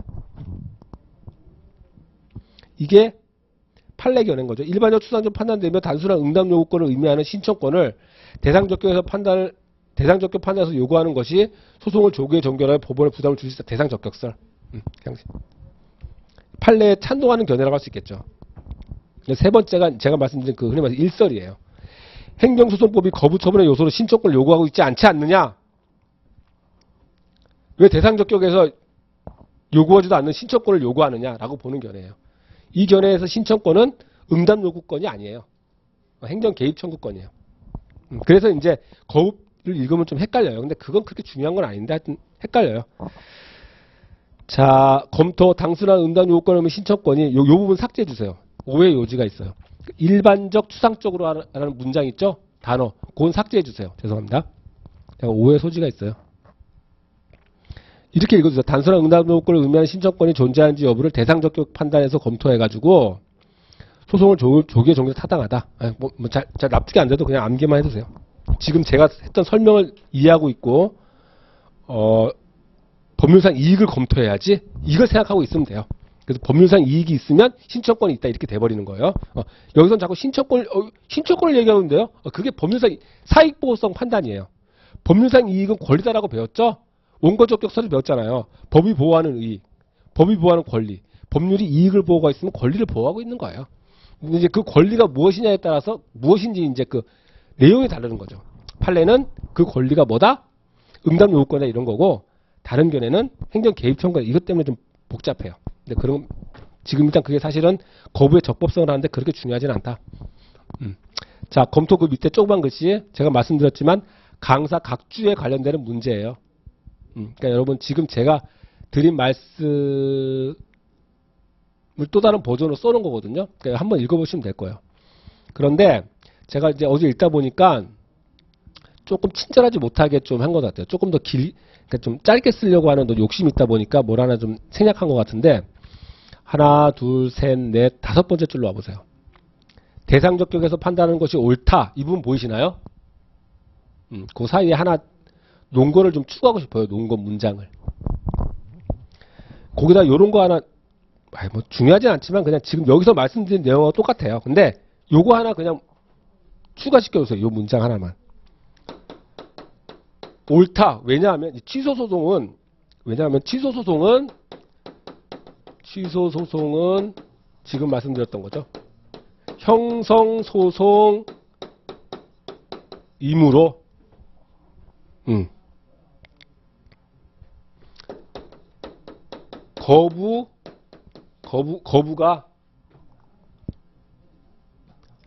이게 판례 견해인 거죠. 일반적 추상적 판단되며 단순한 응답 요구권을 의미하는 신청권을 대상적 격에서 대상적 격 판단에서 요구하는 것이 소송을 조기에 종결하여 법원에 부담을 줄 수 있다. 대상적 격설. 판례에 찬동하는 견해라고 할 수 있겠죠. 세 번째가 제가 말씀드린 그 흔히 말해서 일설이에요. 행정소송법이 거부처분의 요소로 신청권을 요구하고 있지 않지 않느냐? 왜 대상적 격에서 요구하지도 않는 신청권을 요구하느냐라고 보는 견해예요. 이 견해에서 신청권은 응답 요구권이 아니에요. 행정 개입 청구권이에요. 그래서 이제 거부를 읽으면 좀 헷갈려요. 근데 그건 그렇게 중요한 건 아닌데 하여튼 헷갈려요. 자, 검토 당순한 응답 요구권 의미 신청권이 요 부분 삭제해 주세요. 오해 요지가 있어요. 일반적 추상적으로 하는 문장 있죠? 단어. 그건 삭제해 주세요. 죄송합니다. 오해 소지가 있어요. 이렇게 읽어주세요. 단순한 응답 요구권을 의미하는 신청권이 존재하는지 여부를 대상적 판단해서 검토해가지고 소송을 조기에 종결 타당하다. 잘 납득이 안 돼도 그냥 암기만 해두세요. 지금 제가 했던 설명을 이해하고 있고 법률상 이익을 검토해야지 이걸 생각하고 있으면 돼요. 그래서 법률상 이익이 있으면 신청권이 있다 이렇게 돼버리는 거예요. 여기서는 자꾸 신청권을 얘기하는데요. 그게 법률상 사익보호성 판단이에요. 법률상 이익은 권리다라고 배웠죠. 원고적 격설을 배웠잖아요. 법이 보호하는 이익, 법이 보호하는 권리, 법률이 이익을 보호하고 있으면 권리를 보호하고 있는 거예요. 근데 이제 그 권리가 무엇이냐에 따라서 무엇인지 이제 그 내용이 다르는 거죠. 판례는 그 권리가 뭐다? 응답 요구권자 이런 거고, 다른 견해는 행정 개입 청구 이것 때문에 좀 복잡해요. 근데 그런 지금 일단 그게 사실은 거부의 적법성을 하는데 그렇게 중요하진 않다. 자, 검토 그 밑에 조그만 글씨 제가 말씀드렸지만 강사 각주에 관련되는 문제예요. 그러니까 여러분 지금 제가 드린 말씀을 또 다른 버전으로 써놓은 거거든요. 그러니까 한번 읽어보시면 될 거예요. 그런데 제가 이제 어제 읽다 보니까 조금 친절하지 못하게 좀 한 것 같아요. 조금 더 그러니까 좀 짧게 쓰려고 하는 욕심이 있다 보니까 뭘 하나 좀 생략한 것 같은데, 하나, 둘, 셋, 넷, 다섯 번째 줄로 와보세요. 대상적 격에서 판단하는 것이 옳다. 이 부분 보이시나요? 그 사이에 하나 논거를 좀 추가하고 싶어요. 논거 문장을. 거기다 요런 거 하나, 뭐 중요하진 않지만 그냥 지금 여기서 말씀드린 내용하고 똑같아요. 근데 요거 하나 그냥 추가시켜주세요. 요 문장 하나만. 옳다. 왜냐하면 취소소송은 지금 말씀드렸던 거죠. 형성소송이므로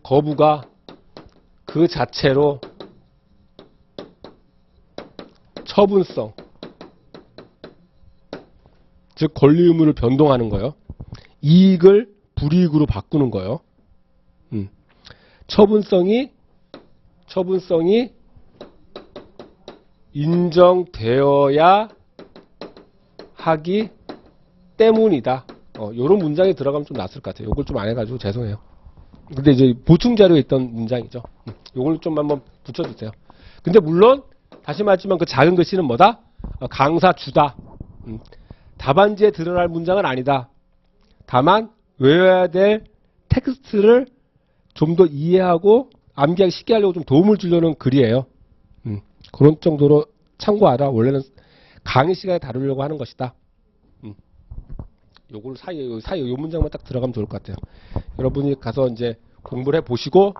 거부가 그 자체로 처분성, 즉 권리 의무를 변동하는 거예요. 이익을 불이익으로 바꾸는 거예요. 처분성이 인정되어야 하기 때문이다. 요런 문장이 들어가면 좀 낫을 것 같아요. 요걸 좀 안 해가지고 죄송해요. 근데 이제 보충 자료에 있던 문장이죠. 요걸 좀 한번 붙여주세요. 근데 물론 다시 말했지만 그 작은 글씨는 뭐다? 강사 주다. 답안지에 드러날 문장은 아니다. 다만 외워야 될 텍스트를 좀 더 이해하고 암기하기 쉽게 하려고 좀 도움을 주려는 글이에요. 그런 정도로 참고하라. 원래는 강의 시간에 다루려고 하는 것이다. 요걸 사이에 요 문장만 딱 들어가면 좋을 것 같아요. 여러분이 가서 이제 공부를 해 보시고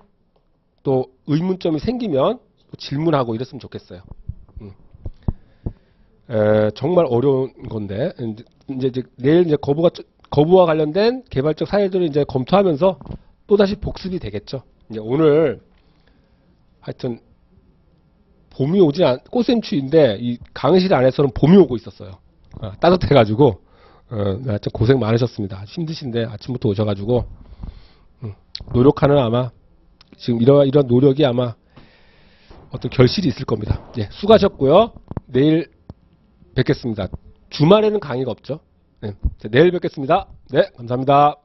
또 의문점이 생기면 또 질문하고 이랬으면 좋겠어요. 정말 어려운 건데 이제 내일 이제 거부와 관련된 개발적 사례들을 이제 검토하면서 또 다시 복습이 되겠죠. 이제 오늘 하여튼 봄이 오지 꽃샘추위인데 이 강의실 안에서는 봄이 오고 있었어요. 따뜻해가지고 하여튼 고생 많으셨습니다. 힘드신데 아침부터 오셔가지고 노력하는 아마 지금 이런 노력이 아마 어떤 결실이 있을 겁니다. 예, 수고하셨고요. 내일 뵙겠습니다. 주말에는 강의가 없죠. 네, 내일 뵙겠습니다. 네, 감사합니다.